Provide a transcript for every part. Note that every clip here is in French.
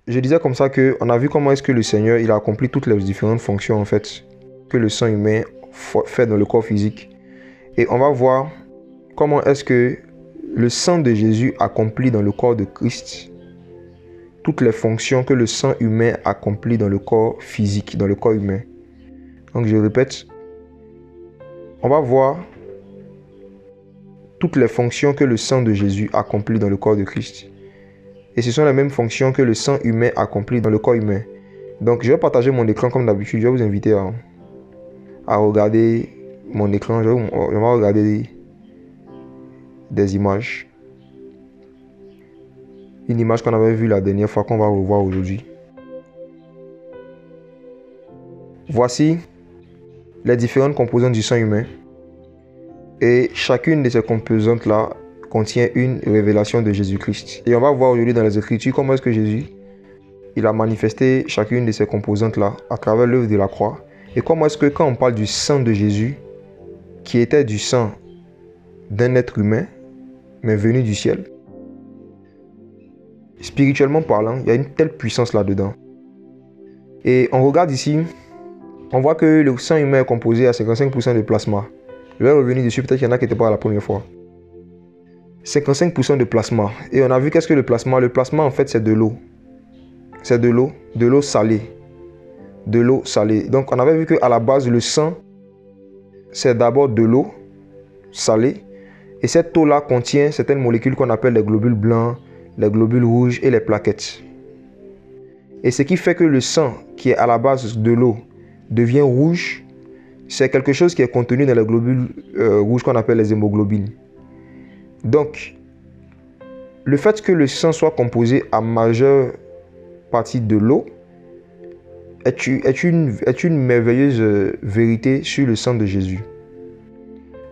je disais comme ça qu'on a vu comment est-ce que le Seigneur, il a accompli toutes les différentes fonctions, en fait, que le sang humain fait dans le corps physique. Et on va voir comment est-ce que le sang de Jésus accomplit dans le corps de Christ toutes les fonctions que le sang humain accomplit dans le corps physique, dans le corps humain. Donc je répète, on va voir toutes les fonctions que le sang de Jésus accomplit dans le corps de Christ. Et ce sont les mêmes fonctions que le sang humain accomplit dans le corps humain. Donc je vais partager mon écran comme d'habitude. Je vais vous inviter à regarder mon écran. Je vais regarder des images. Une image qu'on avait vue la dernière fois, qu'on va revoir aujourd'hui. Voici les différentes composantes du sang humain. Et chacune de ces composantes-là contient une révélation de Jésus-Christ. Et on va voir aujourd'hui dans les Écritures comment est-ce que Jésus, il a manifesté chacune de ces composantes-là à travers l'œuvre de la croix. Et comment est-ce que quand on parle du sang de Jésus, qui était du sang d'un être humain, mais venu du ciel, spirituellement parlant, il y a une telle puissance là-dedans. Et on regarde ici, on voit que le sang humain est composé à 55% de plasma. Je vais revenir dessus, peut-être qu'il y en a qui n'étaient pas la première fois. 55% de plasma. Et on a vu qu'est-ce que le plasma? Le plasma, en fait, c'est de l'eau. C'est de l'eau salée. De l'eau salée. Donc, on avait vu qu'à la base, le sang, c'est d'abord de l'eau salée. Et cette eau-là contient certaines molécules qu'on appelle les globules blancs, les globules rouges et les plaquettes. Et ce qui fait que le sang, qui est à la base de l'eau, devient rouge, c'est quelque chose qui est contenu dans les globules rouges qu'on appelle les hémoglobines. Donc, le fait que le sang soit composé à majeure partie de l'eau est une merveilleuse vérité sur le sang de Jésus.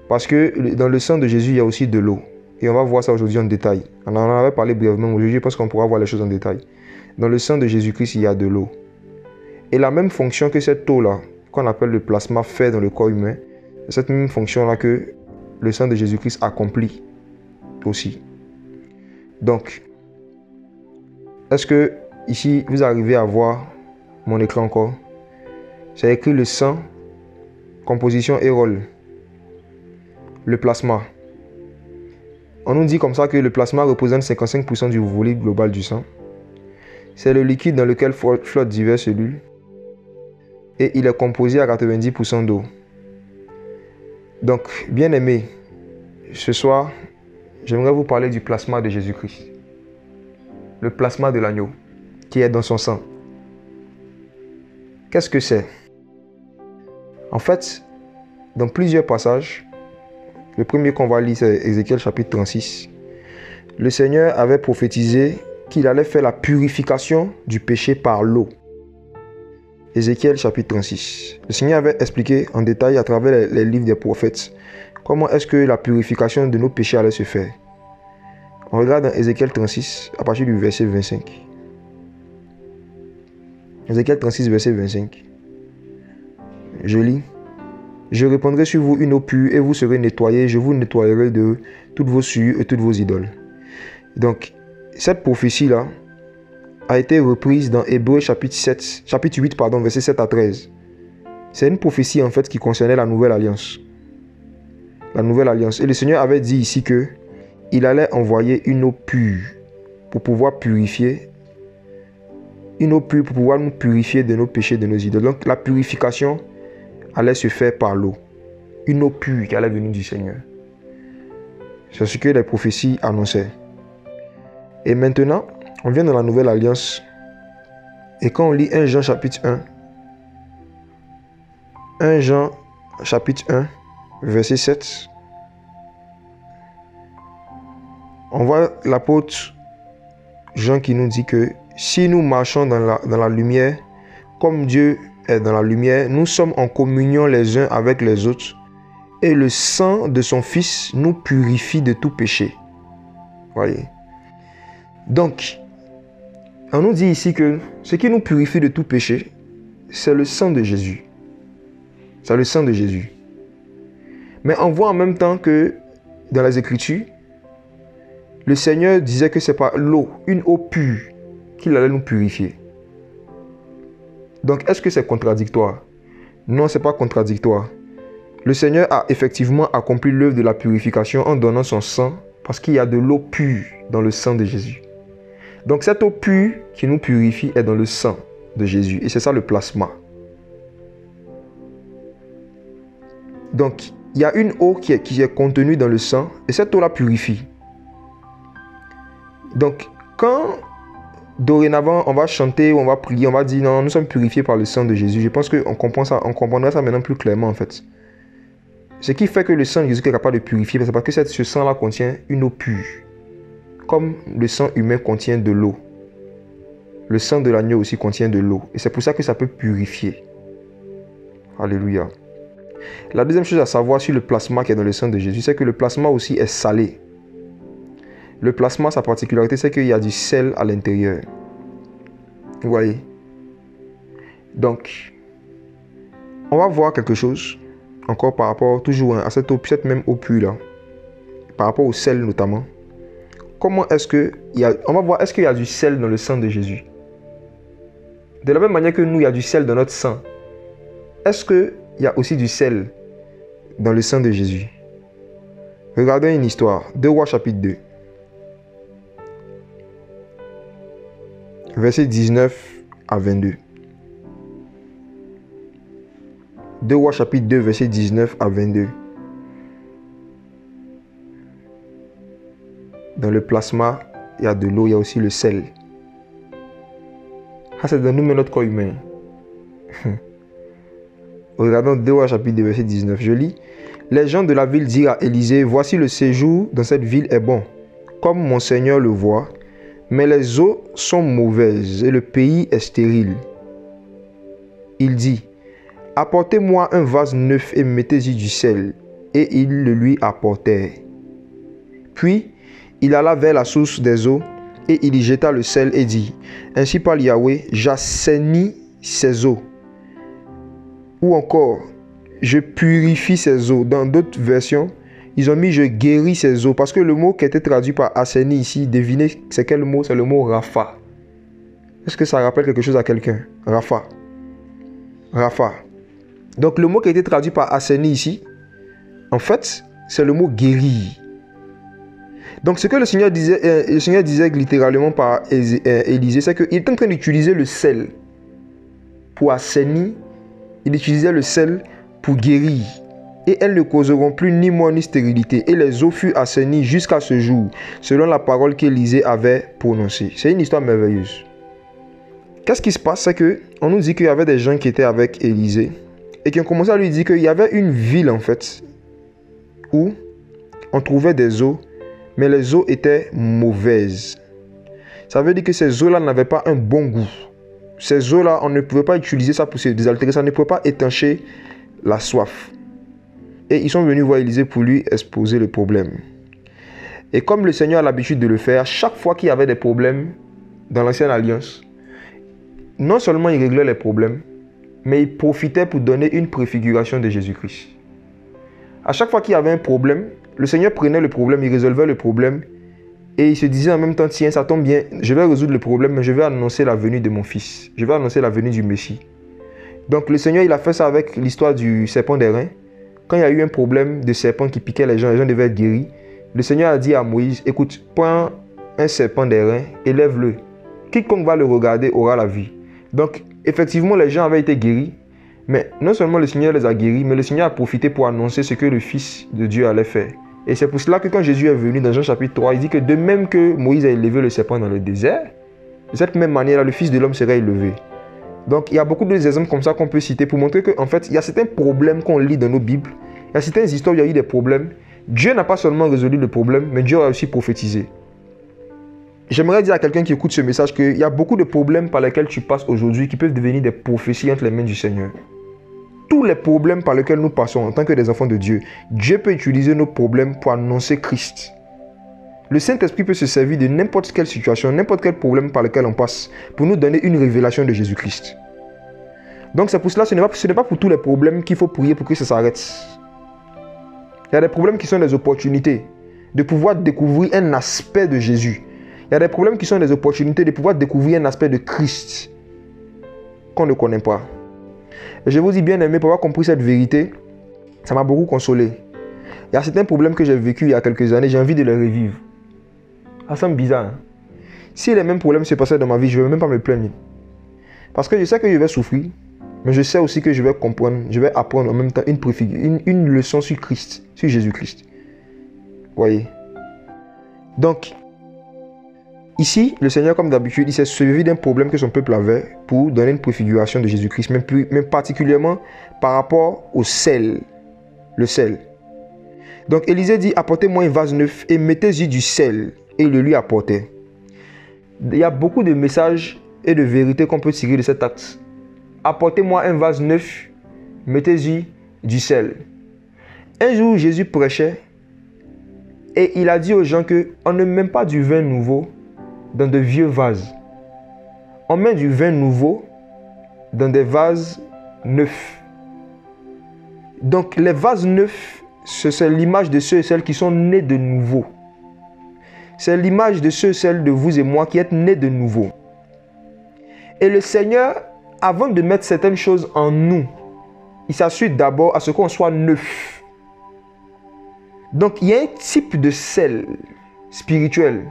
Parce que dans le sang de Jésus, il y a aussi de l'eau. Et on va voir ça aujourd'hui en détail. On en avait parlé brièvement aujourd'hui parce qu'on pourra voir les choses en détail. Dans le sang de Jésus-Christ, il y a de l'eau. Et la même fonction que cette eau-là, qu'on appelle le plasma, fait dans le corps humain, c'est cette même fonction-là que le sang de Jésus-Christ accomplit aussi. Donc, est-ce que ici, vous arrivez à voir mon écran encore? C'est écrit le sang, composition et rôle. Le plasma. On nous dit comme ça que le plasma représente 55% du volume global du sang. C'est le liquide dans lequel flottent diverses cellules. Et il est composé à 90% d'eau. Donc, bien aimé, ce soir, j'aimerais vous parler du plasma de Jésus-Christ. Le plasma de l'agneau qui est dans son sang. Qu'est-ce que c'est? En fait, dans plusieurs passages, le premier qu'on va lire, c'est Ézéchiel chapitre 36. Le Seigneur avait prophétisé qu'il allait faire la purification du péché par l'eau. Ézéchiel chapitre 36. Le Seigneur avait expliqué en détail à travers les livres des prophètes comment est-ce que la purification de nos péchés allait se faire. On regarde dans Ézéchiel 36 à partir du verset 25. Ézéchiel 36, verset 25. Je lis. Je répandrai sur vous une eau pure et vous serez nettoyés. Je vous nettoyerai de toutes vos souillures et toutes vos idoles. Donc, cette prophétie-là a été reprise dans Hébreux chapitre 8, verset 7 à 13. C'est une prophétie en fait qui concernait la nouvelle alliance. La nouvelle alliance. Et le Seigneur avait dit ici que il allait envoyer une eau pure pour pouvoir purifier. Une eau pure pour pouvoir nous purifier de nos péchés, de nos idoles. Donc la purification allait se faire par l'eau. Une eau pure qui allait venir du Seigneur. C'est ce que les prophéties annonçaient. Et maintenant, on vient dans la nouvelle alliance. Et quand on lit 1 Jean chapitre 1, 1 Jean chapitre 1, verset 7, on voit l'apôtre Jean qui nous dit que si nous marchons dans la lumière, comme Dieu est dans la lumière, nous sommes en communion les uns avec les autres. Et le sang de son Fils nous purifie de tout péché. Voyez. Donc, on nous dit ici que ce qui nous purifie de tout péché, c'est le sang de Jésus. C'est le sang de Jésus. Mais on voit en même temps que dans les Écritures, le Seigneur disait que c'est pas l'eau, une eau pure, qu'il allait nous purifier. Donc, est-ce que c'est contradictoire? Non, ce n'est pas contradictoire. Le Seigneur a effectivement accompli l'œuvre de la purification en donnant son sang parce qu'il y a de l'eau pure dans le sang de Jésus. Donc, cette eau pure qui nous purifie est dans le sang de Jésus. Et c'est ça le plasma. Donc, il y a une eau qui est contenue dans le sang et cette eau la purifie. Donc, quand dorénavant on va chanter, on va prier, on va dire non, nous sommes purifiés par le sang de Jésus, je pense qu'on comprendra ça maintenant plus clairement en fait. Ce qui fait que le sang de Jésus est capable de purifier, c'est parce que ce sang-là contient une eau pure. Comme le sang humain contient de l'eau. Le sang de l'agneau aussi contient de l'eau. Et c'est pour ça que ça peut purifier. Alléluia. La deuxième chose à savoir sur le plasma qui est dans le sang de Jésus, c'est que le plasma aussi est salé. Le plasma, sa particularité, c'est qu'il y a du sel à l'intérieur. Vous voyez? Donc, on va voir quelque chose, encore par rapport toujours à cette même eau pure là, par rapport au sel notamment. Comment est-ce que on va voir, est-ce qu'il y a du sel dans le sang de Jésus? De la même manière que nous, il y a du sel dans notre sang. Est-ce qu'il y a aussi du sel dans le sang de Jésus? Regardons une histoire. 2 Rois chapitre 2. Versets 19 à 22. 2 Rois chapitre 2, versets 19 à 22. Dans le plasma, il y a de l'eau, il y a aussi le sel. Ça, c'est dans nous, mais notre corps humain. Regardons 2 Rois chapitre 2, verset 19. Je lis. Les gens de la ville dirent à Élisée, voici le séjour dans cette ville est bon, comme mon Seigneur le voit, mais les eaux sont mauvaises et le pays est stérile. Il dit, apportez-moi un vase neuf et mettez-y du sel. Et ils le lui apportèrent. Puis, il alla vers la source des eaux et il y jeta le sel et dit, ainsi parle Yahweh, j'assainis ces eaux. Ou encore, je purifie ces eaux. Dans d'autres versions, ils ont mis je guéris ces eaux. Parce que le mot qui était traduit par assaini ici, devinez c'est quel mot? C'est le mot Rapha. Est-ce que ça rappelle quelque chose à quelqu'un? Rapha. Rapha. Donc le mot qui a été traduit par assaini ici, en fait, c'est le mot guérir. Donc ce que le Seigneur disait littéralement par Élisée, c'est qu'il est en train d'utiliser le sel pour assainir. Il utilisait le sel pour guérir. Et elles ne causeront plus ni mort ni stérilité. Et les eaux furent assainies jusqu'à ce jour, selon la parole qu'Élisée avait prononcée. C'est une histoire merveilleuse. Qu'est-ce qui se passe? C'est qu'on nous dit qu'il y avait des gens qui étaient avec Élisée et qui ont commencé à lui dire qu'il y avait une ville en fait où on trouvait des eaux, mais les eaux étaient mauvaises. Ça veut dire que ces eaux-là n'avaient pas un bon goût. Ces eaux-là, on ne pouvait pas utiliser ça pour se désaltérer, ça ne pouvait pas étancher la soif. Et ils sont venus voir Élisée pour lui exposer le problème. Et comme le Seigneur a l'habitude de le faire, chaque fois qu'il y avait des problèmes dans l'ancienne alliance, non seulement il réglait les problèmes, mais il profitait pour donner une préfiguration de Jésus-Christ. À chaque fois qu'il y avait un problème, le Seigneur prenait le problème, il résolvait le problème, et il se disait en même temps, tiens, ça tombe bien, je vais résoudre le problème, mais je vais annoncer la venue de mon fils. Je vais annoncer la venue du Messie. Donc le Seigneur, il a fait ça avec l'histoire du serpent d'airain. Quand il y a eu un problème de serpent qui piquait les gens devaient être guéris. Le Seigneur a dit à Moïse, écoute, prends un serpent d'airain, élève-le. Quiconque va le regarder aura la vie. Donc, effectivement, les gens avaient été guéris. Mais non seulement le Seigneur les a guéris, mais le Seigneur a profité pour annoncer ce que le Fils de Dieu allait faire. Et c'est pour cela que quand Jésus est venu dans Jean chapitre 3, il dit que de même que Moïse a élevé le serpent dans le désert, de cette même manière, le Fils de l'homme serait élevé. Donc, il y a beaucoup d'exemples comme ça qu'on peut citer pour montrer qu'en fait, il y a certains problèmes qu'on lit dans nos Bibles. Il y a certaines histoires où il y a eu des problèmes. Dieu n'a pas seulement résolu le problème, mais Dieu a aussi prophétisé. J'aimerais dire à quelqu'un qui écoute ce message qu'il y a beaucoup de problèmes par lesquels tu passes aujourd'hui qui peuvent devenir des prophéties entre les mains du Seigneur. Tous les problèmes par lesquels nous passons en tant que des enfants de Dieu, Dieu peut utiliser nos problèmes pour annoncer Christ. Le Saint-Esprit peut se servir de n'importe quelle situation, n'importe quel problème par lequel on passe pour nous donner une révélation de Jésus-Christ. Donc c'est pour cela, ce n'est pas pour tous les problèmes qu'il faut prier pour que ça s'arrête. Il y a des problèmes qui sont des opportunités de pouvoir découvrir un aspect de Jésus. Il y a des problèmes qui sont des opportunités de pouvoir découvrir un aspect de Christ qu'on ne connaît pas. Et je vous dis bien aimé, pour avoir compris cette vérité, ça m'a beaucoup consolé. Il y a certains problèmes que j'ai vécu il y a quelques années, j'ai envie de les revivre. Ça semble bizarre. Hein? Si les mêmes problèmes se passaient dans ma vie, je ne vais même pas me plaindre. Parce que je sais que je vais souffrir, mais je sais aussi que je vais comprendre, je vais apprendre en même temps une leçon sur Christ, sur Jésus-Christ. Vous voyez? Donc, ici, le Seigneur, comme d'habitude, il s'est servi d'un problème que son peuple avait pour donner une préfiguration de Jésus-Christ, mais particulièrement par rapport au sel, le sel. Donc, Élisée dit, apportez-moi un vase neuf et mettez-y du sel. Et il le lui apportait. Il y a beaucoup de messages et de vérités qu'on peut tirer de cet acte. Apportez-moi un vase neuf, mettez-y du sel. Un jour, Jésus prêchait et il a dit aux gens qu'on ne met pas du vin nouveau dans de vieux vases. On met du vin nouveau dans des vases neufs. Donc, les vases neufs, c'est l'image de ceux et celles qui sont nés de nouveau. C'est l'image de ceux et celles de vous et moi qui êtes nés de nouveau. Et le Seigneur, avant de mettre certaines choses en nous, il s'assure d'abord à ce qu'on soit neuf. Donc, il y a un type de sel spirituel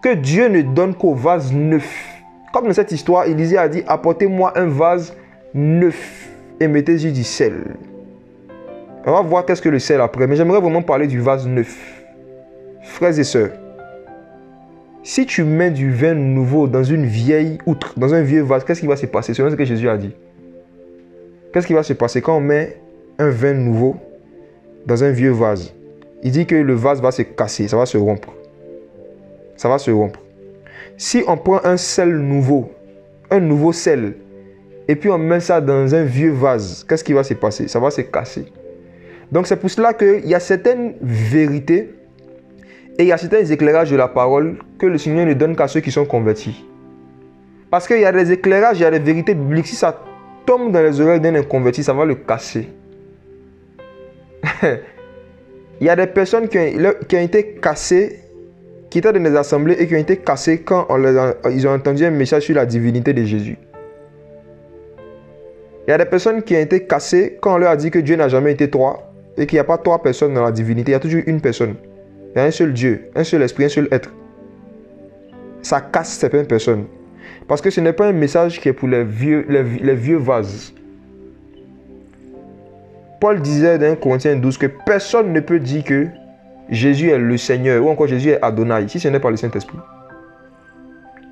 que Dieu ne donne qu'au vase neuf. Comme dans cette histoire, Élisée a dit, apportez-moi un vase neuf et mettez-y du sel. On va voir qu'est-ce que le sel après, mais j'aimerais vraiment parler du vase neuf. Frères et sœurs, si tu mets du vin nouveau dans une vieille outre, dans un vieux vase, qu'est-ce qui va se passer selon ce que Jésus a dit? Qu'est-ce qui va se passer quand on met un vin nouveau dans un vieux vase? Il dit que le vase va se casser, ça va se rompre. Ça va se rompre. Si on prend un sel nouveau, un nouveau sel, et puis on met ça dans un vieux vase, qu'est-ce qui va se passer? Ça va se casser. Donc c'est pour cela qu'il y a certaines vérités et il y a certains éclairages de la parole que le Seigneur ne donne qu'à ceux qui sont convertis. Parce qu'il y a des éclairages, il y a des vérités bibliques. Si ça tombe dans les oreilles d'un inconverti, ça va le casser. Il y a des personnes qui ont été cassées, qui étaient dans des assemblées et qui ont été cassées quand ils ont entendu un message sur la divinité de Jésus. Il y a des personnes qui ont été cassées quand on leur a dit que Dieu n'a jamais été trois et qu'il n'y a pas trois personnes dans la divinité, il y a toujours une personne. Il y a un seul Dieu, un seul esprit, un seul être. Ça casse certaines personnes. Parce que ce n'est pas un message qui est pour les vieux vases. Paul disait dans 1 Corinthiens 12 que personne ne peut dire que Jésus est le Seigneur ou encore Jésus est Adonai si ce n'est pas le Saint-Esprit.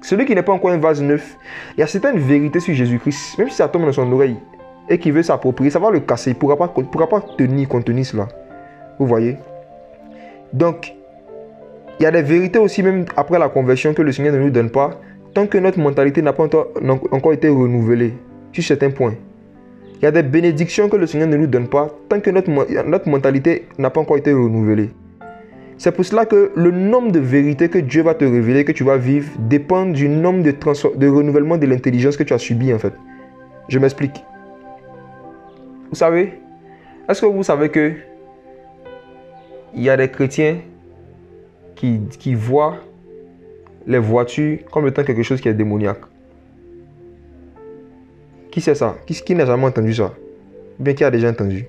Celui qui n'est pas encore un vase neuf, il y a certaines vérités sur Jésus-Christ, même si ça tombe dans son oreille et qu'il veut s'approprier, ça va le casser. Il ne pourra pas contenir cela. Vous voyez? Donc, il y a des vérités aussi même après la conversion que le Seigneur ne nous donne pas tant que notre mentalité n'a pas encore été renouvelée sur certains points. Il y a des bénédictions que le Seigneur ne nous donne pas tant que notre mentalité n'a pas encore été renouvelée. C'est pour cela que le nombre de vérités que Dieu va te révéler, que tu vas vivre, dépend du nombre de renouvellement de l'intelligence que tu as subi en fait. Je m'explique. Vous savez, est-ce que vous savez que il y a des chrétiens qui voient les voitures comme étant quelque chose qui est démoniaque? Qui sait ça? Qui n'a jamais entendu ça? Ou bien qui a déjà entendu?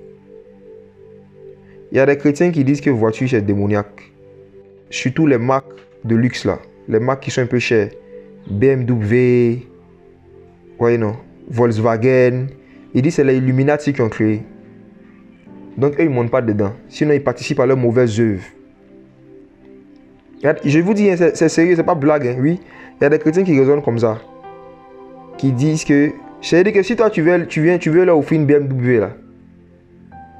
Il y a des chrétiens qui disent que voiture c'est démoniaque. Surtout les marques de luxe là. Les marques qui sont un peu chères. BMW, ouais non, Volkswagen. Ils disent que c'est les Illuminati qui ont créé. Donc eux ils ne montent pas dedans. Sinon ils participent à leurs mauvaises œuvres. Je vous dis, c'est sérieux, c'est pas blague. Hein, oui, il y a des chrétiens qui raisonnent comme ça. Qui disent que... C'est-à-dire que si toi tu veux leur offrir une BMW là,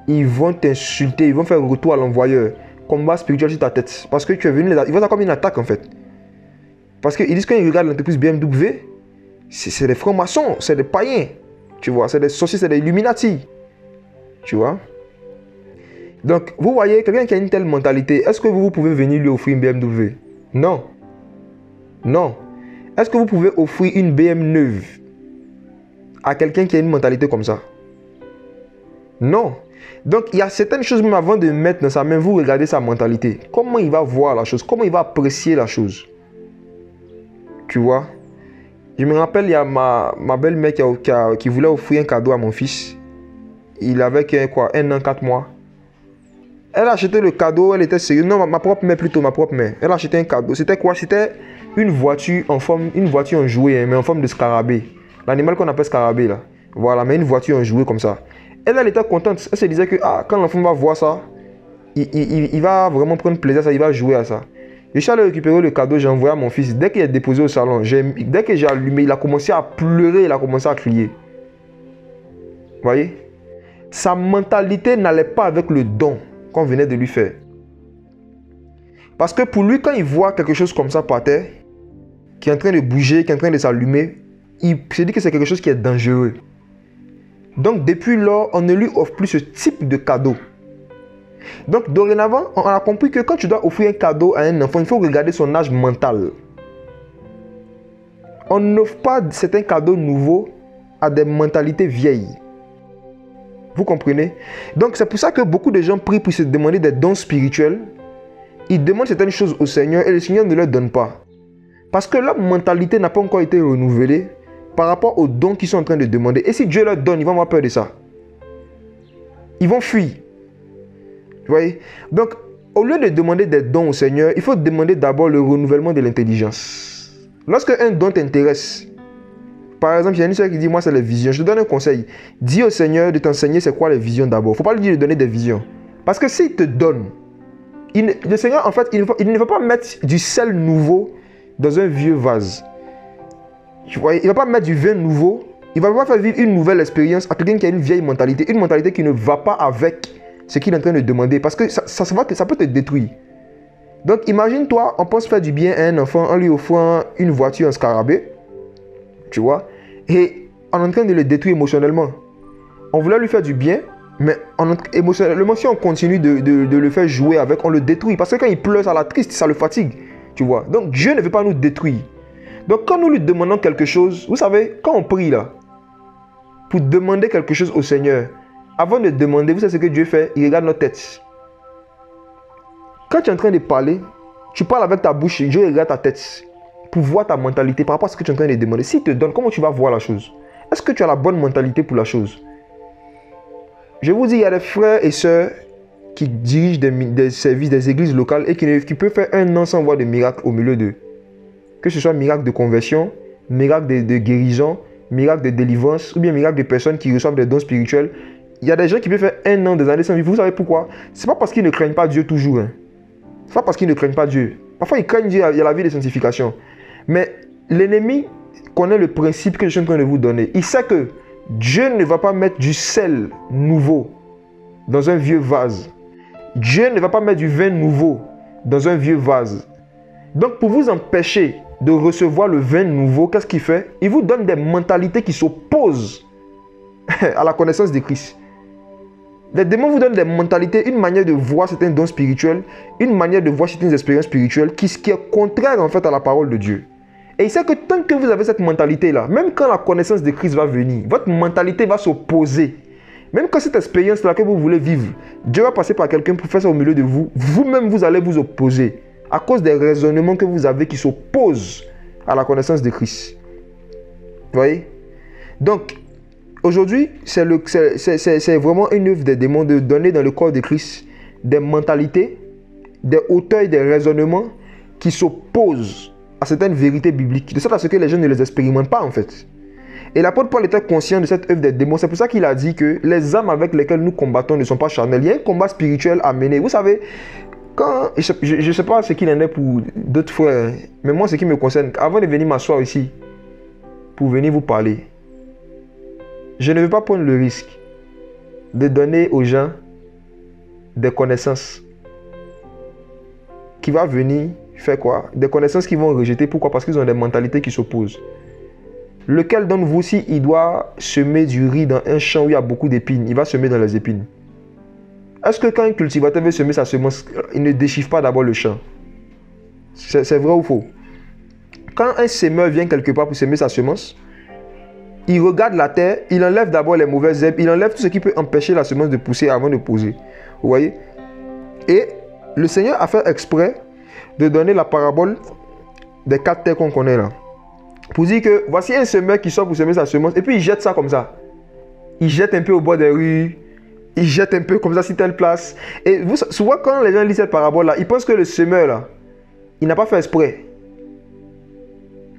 ils vont t'insulter, ils vont faire un retour à l'envoyeur. Combat spirituel sur ta tête. Parce que tu es venu, ils vont ça comme une attaque en fait. Parce qu'ils disent quand ils regardent l'entreprise BMW, c'est des francs-maçons, c'est des païens. Tu vois, c'est des sorciers, c'est des Illuminati. Tu vois. Donc, vous voyez, quelqu'un qui a une telle mentalité, est-ce que vous pouvez venir lui offrir une BMW? Non. Non. Est-ce que vous pouvez offrir une BM neuve à quelqu'un qui a une mentalité comme ça? Non. Donc, il y a certaines choses, même avant de mettre dans sa main, vous regardez sa mentalité. Comment il va voir la chose? Comment il va apprécier la chose? Tu vois. Je me rappelle, il y a ma belle-mère qui voulait offrir un cadeau à mon fils. Il avait quoi, 1 an, 4 mois. Elle a acheté le cadeau, elle était sérieuse. Non, ma propre mère plutôt, ma propre mère. Elle a acheté un cadeau. C'était quoi? C'était une voiture en jouet, hein, mais en forme de scarabée. L'animal qu'on appelle scarabée là. Voilà, mais une voiture en jouet comme ça. Elle était contente. Elle se disait que quand l'enfant va voir ça, il va vraiment prendre plaisir à ça, il va jouer à ça. Je suis allé récupérer le cadeau, j'ai envoyé à mon fils. Dès qu'il est déposé au salon, dès que j'ai allumé, il a commencé à pleurer, il a commencé à crier. Vous voyez? Sa mentalité n'allait pas avec le don qu'on venait de lui faire. Parce que pour lui, quand il voit quelque chose comme ça par terre, qui est en train de bouger, qui est en train de s'allumer, il se dit que c'est quelque chose qui est dangereux. Donc depuis lors, on ne lui offre plus ce type de cadeau. Donc dorénavant, on a compris que quand tu dois offrir un cadeau à un enfant, il faut regarder son âge mental. On n'offre pas certains cadeaux nouveaux à des mentalités vieilles. Vous comprenez? Donc c'est pour ça que beaucoup de gens prient pour se demander des dons spirituels. Ils demandent certaines choses au Seigneur et le Seigneur ne leur donne pas. Parce que leur mentalité n'a pas encore été renouvelée par rapport aux dons qu'ils sont en train de demander. Et si Dieu leur donne, ils vont avoir peur de ça. Ils vont fuir. Vous voyez? Donc, au lieu de demander des dons au Seigneur, il faut demander d'abord le renouvellement de l'intelligence. Lorsque un don t'intéresse, par exemple, il y a une soeur qui dit, moi c'est les visions. Je te donne un conseil. Dis au Seigneur de t'enseigner c'est quoi les visions d'abord. Il ne faut pas lui dire de donner des visions. Parce que s'il te donne, le Seigneur, en fait, il ne va pas mettre du sel nouveau dans un vieux vase. Tu vois, il ne va pas mettre du vin nouveau. Il ne va pas faire vivre une nouvelle expérience à quelqu'un qui a une vieille mentalité. Une mentalité qui ne va pas avec ce qu'il est en train de demander. Parce que ça peut te détruire. Donc imagine-toi, on pense faire du bien à un enfant en lui offrant une voiture en scarabée. Tu vois, et on est en train de le détruire émotionnellement. On voulait lui faire du bien, mais émotionnellement, si on continue de le faire jouer avec, on le détruit. Parce que quand il pleure, ça l'attriste, ça le fatigue. Tu vois, donc Dieu ne veut pas nous détruire. Donc quand nous lui demandons quelque chose, vous savez, quand on prie là, pour demander quelque chose au Seigneur, avant de demander, vous savez ce que Dieu fait? Il regarde notre tête. Quand tu es en train de parler, tu parles avec ta bouche, Dieu regarde ta tête. Pour voir ta mentalité par rapport à ce que tu es en train de demander. S'il te donne, comment tu vas voir la chose? Est-ce que tu as la bonne mentalité pour la chose? Je vous dis, il y a des frères et sœurs qui dirigent des services, des églises locales et qui peuvent faire 1 an sans voir de miracle au milieu d'eux. Que ce soit miracle de conversion, miracle de guérison, miracle de délivrance ou bien miracle de personnes qui reçoivent des dons spirituels. Il y a des gens qui peuvent faire 1 an, des années sans vivre. Vous savez pourquoi? Ce n'est pas parce qu'ils ne craignent pas Dieu toujours. Hein. Ce n'est pas parce qu'ils ne craignent pas Dieu. Parfois, ils craignent Dieu, il y a la vie de sanctification. Mais l'ennemi connaît le principe que je suis en train de vous donner. Il sait que Dieu ne va pas mettre du sel nouveau dans un vieux vase. Dieu ne va pas mettre du vin nouveau dans un vieux vase. Donc pour vous empêcher de recevoir le vin nouveau, qu'est-ce qu'il fait? Il vous donne des mentalités qui s'opposent à la connaissance de Christ. Les démons vous donnent des mentalités, une manière de voir certains dons spirituels, une manière de voir certaines expériences spirituelles qui est contraire en fait à la parole de Dieu. Et il sait que tant que vous avez cette mentalité-là, même quand la connaissance de Christ va venir, votre mentalité va s'opposer. Même quand cette expérience-là que vous voulez vivre, Dieu va passer par quelqu'un pour faire ça au milieu de vous, vous-même vous allez vous opposer à cause des raisonnements que vous avez qui s'opposent à la connaissance de Christ. Vous voyez? Donc, aujourd'hui, c'est vraiment une œuvre des démons de donner dans le corps de Christ des mentalités, des hauteurs, des raisonnements qui s'opposent à certaines vérités bibliques, de sorte à ce que les gens ne les expérimentent pas en fait. Et l'apôtre Paul était conscient de cette œuvre des démons. C'est pour ça qu'il a dit que les âmes avec lesquelles nous combattons ne sont pas charnelles. Il y a un combat spirituel à mener. Vous savez, quand je ne sais pas ce qu'il en est pour d'autres frères, mais moi, ce qui me concerne, avant de venir m'asseoir ici pour venir vous parler, je ne veux pas prendre le risque de donner aux gens des connaissances qui vont venir faire quoi? Des connaissances qu'ils vont rejeter. Pourquoi? Parce qu'ils ont des mentalités qui s'opposent. Lequel d'entre vous, si il doit semer du riz dans un champ où il y a beaucoup d'épines, il va semer dans les épines? Est-ce que quand un cultivateur veut semer sa semence, il ne déchiffre pas d'abord le champ? C'est vrai ou faux? Quand un semeur vient quelque part pour semer sa semence, il regarde la terre, il enlève d'abord les mauvaises herbes, il enlève tout ce qui peut empêcher la semence de pousser avant de poser. Vous voyez? Et le Seigneur a fait exprès de donner la parabole des 4 terres qu'on connaît là. Pour dire que voici un semeur qui sort pour semer sa semence et puis il jette ça comme ça. Il jette un peu au bord des rues, il jette un peu comme ça sur telle place. Et vous, souvent quand les gens lisent cette parabole-là, ils pensent que le semeur là, il n'a pas fait exprès.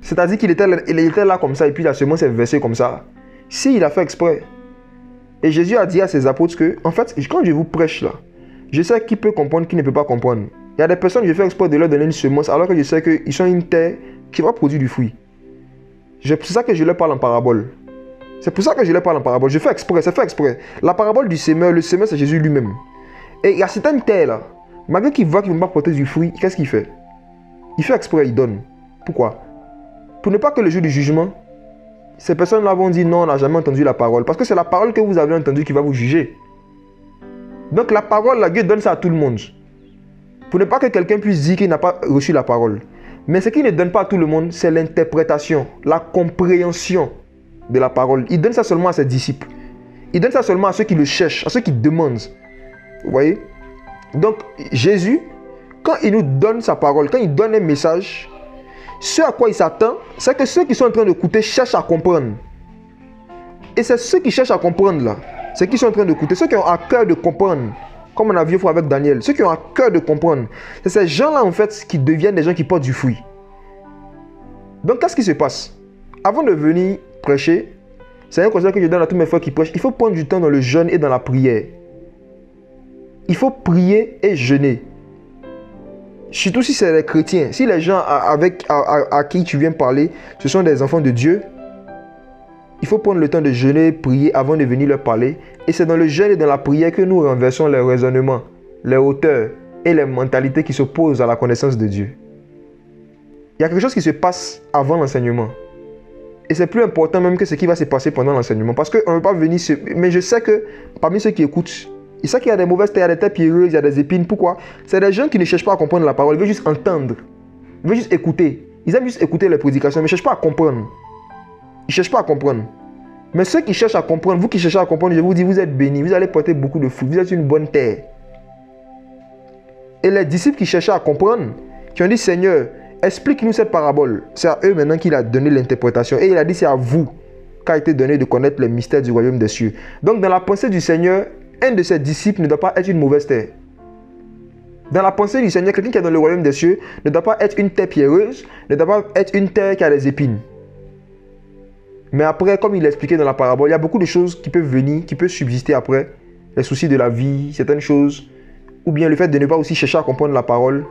C'est-à-dire qu'il était là comme ça et puis la semence est versée comme ça. Si, il a fait exprès. Et Jésus a dit à ses apôtres que, en fait, quand je vous prêche là, je sais qui peut comprendre, qui ne peut pas comprendre. Il y a des personnes, je fais exprès de leur donner une semence alors que je sais qu'ils sont une terre qui va produire du fruit. C'est ça que je leur parle en parabole. C'est pour ça que je leur parle en parabole. Je fais exprès, c'est fait exprès. La parabole du semeur, le semeur c'est Jésus lui-même. Et il y a certaines terres là, malgré qu'il voit qu'ils ne vont pas porter du fruit, qu'est-ce qu'il fait? Il fait exprès, il donne. Pourquoi? Pour ne pas que le jour du jugement, ces personnes-là vont dire non, on n'a jamais entendu la parole. Parce que c'est la parole que vous avez entendue qui va vous juger. Donc la parole, là, Dieu donne ça à tout le monde. Pour ne pas que quelqu'un puisse dire qu'il n'a pas reçu la parole. Mais ce qu'il ne donne pas à tout le monde, c'est l'interprétation, la compréhension de la parole. Il donne ça seulement à ses disciples. Il donne ça seulement à ceux qui le cherchent, à ceux qui demandent. Vous voyez? Donc Jésus, quand il nous donne sa parole, quand il donne un message, ce à quoi il s'attend, c'est que ceux qui sont en train d'écouter cherchent à comprendre. Et c'est ceux qui cherchent à comprendre là, c'est qui sont en train d'écouter, ceux qui ont à cœur de comprendre, comme on a vu avec Daniel, ceux qui ont à cœur de comprendre, c'est ces gens-là en fait qui deviennent des gens qui portent du fruit. Donc qu'est-ce qui se passe? Avant de venir prêcher, c'est un conseil que je donne à tous mes frères qui prêchent, il faut prendre du temps dans le jeûne et dans la prière. Il faut prier et jeûner. Surtout si c'est les chrétiens, si les gens à qui tu viens parler, ce sont des enfants de Dieu, il faut prendre le temps de jeûner, prier avant de venir leur parler. Et c'est dans le jeûne et dans la prière que nous renversons les raisonnements, les hauteurs et les mentalités qui s'opposent à la connaissance de Dieu. Il y a quelque chose qui se passe avant l'enseignement. Et c'est plus important même que ce qui va se passer pendant l'enseignement. Parce qu'on ne veut pas venir... Mais je sais que parmi ceux qui écoutent, il sait qu'il y a des mauvaises terres, il y a des terres pierreuses, il y a des épines. Pourquoi? C'est des gens qui ne cherchent pas à comprendre la parole. Ils veulent juste entendre. Ils veulent juste écouter. Ils aiment juste écouter les prédications, mais ils ne cherchent pas à comprendre. Ils ne cherchent pas à comprendre. Mais ceux qui cherchent à comprendre, vous qui cherchez à comprendre, je vous dis, vous êtes bénis. Vous allez porter beaucoup de fruits. Vous êtes une bonne terre. Et les disciples qui cherchaient à comprendre, qui ont dit, Seigneur, explique-nous cette parabole. C'est à eux maintenant qu'il a donné l'interprétation. Et il a dit, c'est à vous qu'a été donné de connaître les mystères du royaume des cieux. Donc dans la pensée du Seigneur, un de ses disciples ne doit pas être une mauvaise terre. Dans la pensée du Seigneur, quelqu'un qui est dans le royaume des cieux ne doit pas être une terre pierreuse, ne doit pas être une terre qui a des épines. Mais après, comme il l'a expliqué dans la parabole, il y a beaucoup de choses qui peuvent venir, qui peuvent subsister après. Les soucis de la vie, certaines choses. Ou bien le fait de ne pas aussi chercher à comprendre la parole,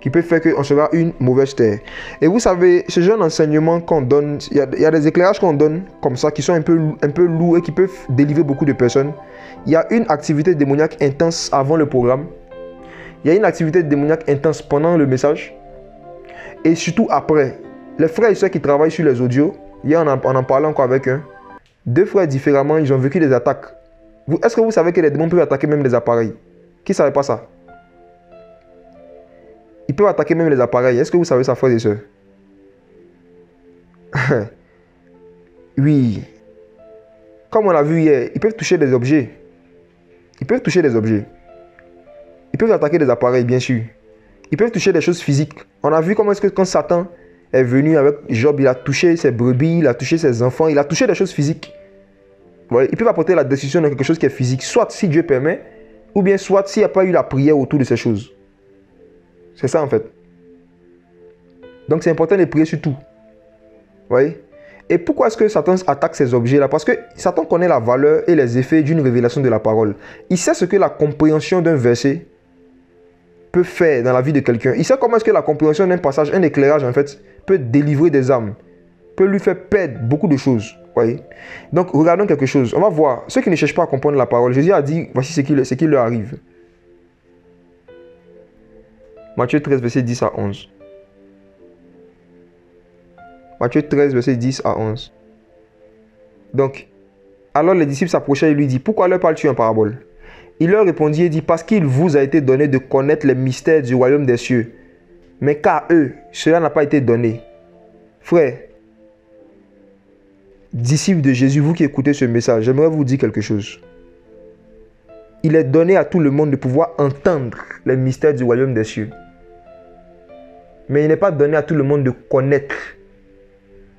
qui peut faire qu'on sera une mauvaise terre. Et vous savez, ce genre d'enseignement qu'on donne, il y a des éclairages qu'on donne comme ça, qui sont un peu lourds et qui peuvent délivrer beaucoup de personnes. Il y a une activité démoniaque intense avant le programme. Il y a une activité démoniaque intense pendant le message. Et surtout après. Les frères et soeurs qui travaillent sur les audios, hier on en parlait encore avec eux. Deux frères différemment, ils ont vécu des attaques. Est-ce que vous savez que les démons peuvent attaquer même les appareils? Qui ne savait pas ça? Ils peuvent attaquer même les appareils. Est-ce que vous savez ça, frères et sœurs? Oui. Comme on l'a vu hier, ils peuvent toucher des objets. Ils peuvent toucher des objets. Ils peuvent attaquer des appareils, bien sûr. Ils peuvent toucher des choses physiques. On a vu comment est-ce que quand Satan est venu avec Job, il a touché ses brebis, il a touché ses enfants, il a touché des choses physiques. Voilà. Ils peuvent apporter la décision de quelque chose qui est physique, soit si Dieu permet, ou bien soit s'il n'y a pas eu la prière autour de ces choses. C'est ça en fait. Donc c'est important de prier sur tout. Vous voyez? Et pourquoi est-ce que Satan attaque ces objets-là? Parce que Satan connaît la valeur et les effets d'une révélation de la parole. Il sait ce que la compréhension d'un verset peut faire dans la vie de quelqu'un. Il sait comment est-ce que la compréhension d'un passage, un éclairage en fait, peut délivrer des âmes, peut lui faire perdre beaucoup de choses. Vous voyez? Donc regardons quelque chose. On va voir. Ceux qui ne cherchent pas à comprendre la parole, Jésus a dit, voici ce qui leur arrive. Matthieu 13, verset 10 à 11. Matthieu 13, verset 10 à 11. Donc, alors les disciples s'approchaient et lui dit, pourquoi leur parles-tu en parabole? Il leur répondit et dit, parce qu'il vous a été donné de connaître les mystères du royaume des cieux. Mais qu'à eux, cela n'a pas été donné. Frères, disciples de Jésus, vous qui écoutez ce message, j'aimerais vous dire quelque chose. Il est donné à tout le monde de pouvoir entendre les mystères du royaume des cieux. Mais il n'est pas donné à tout le monde de connaître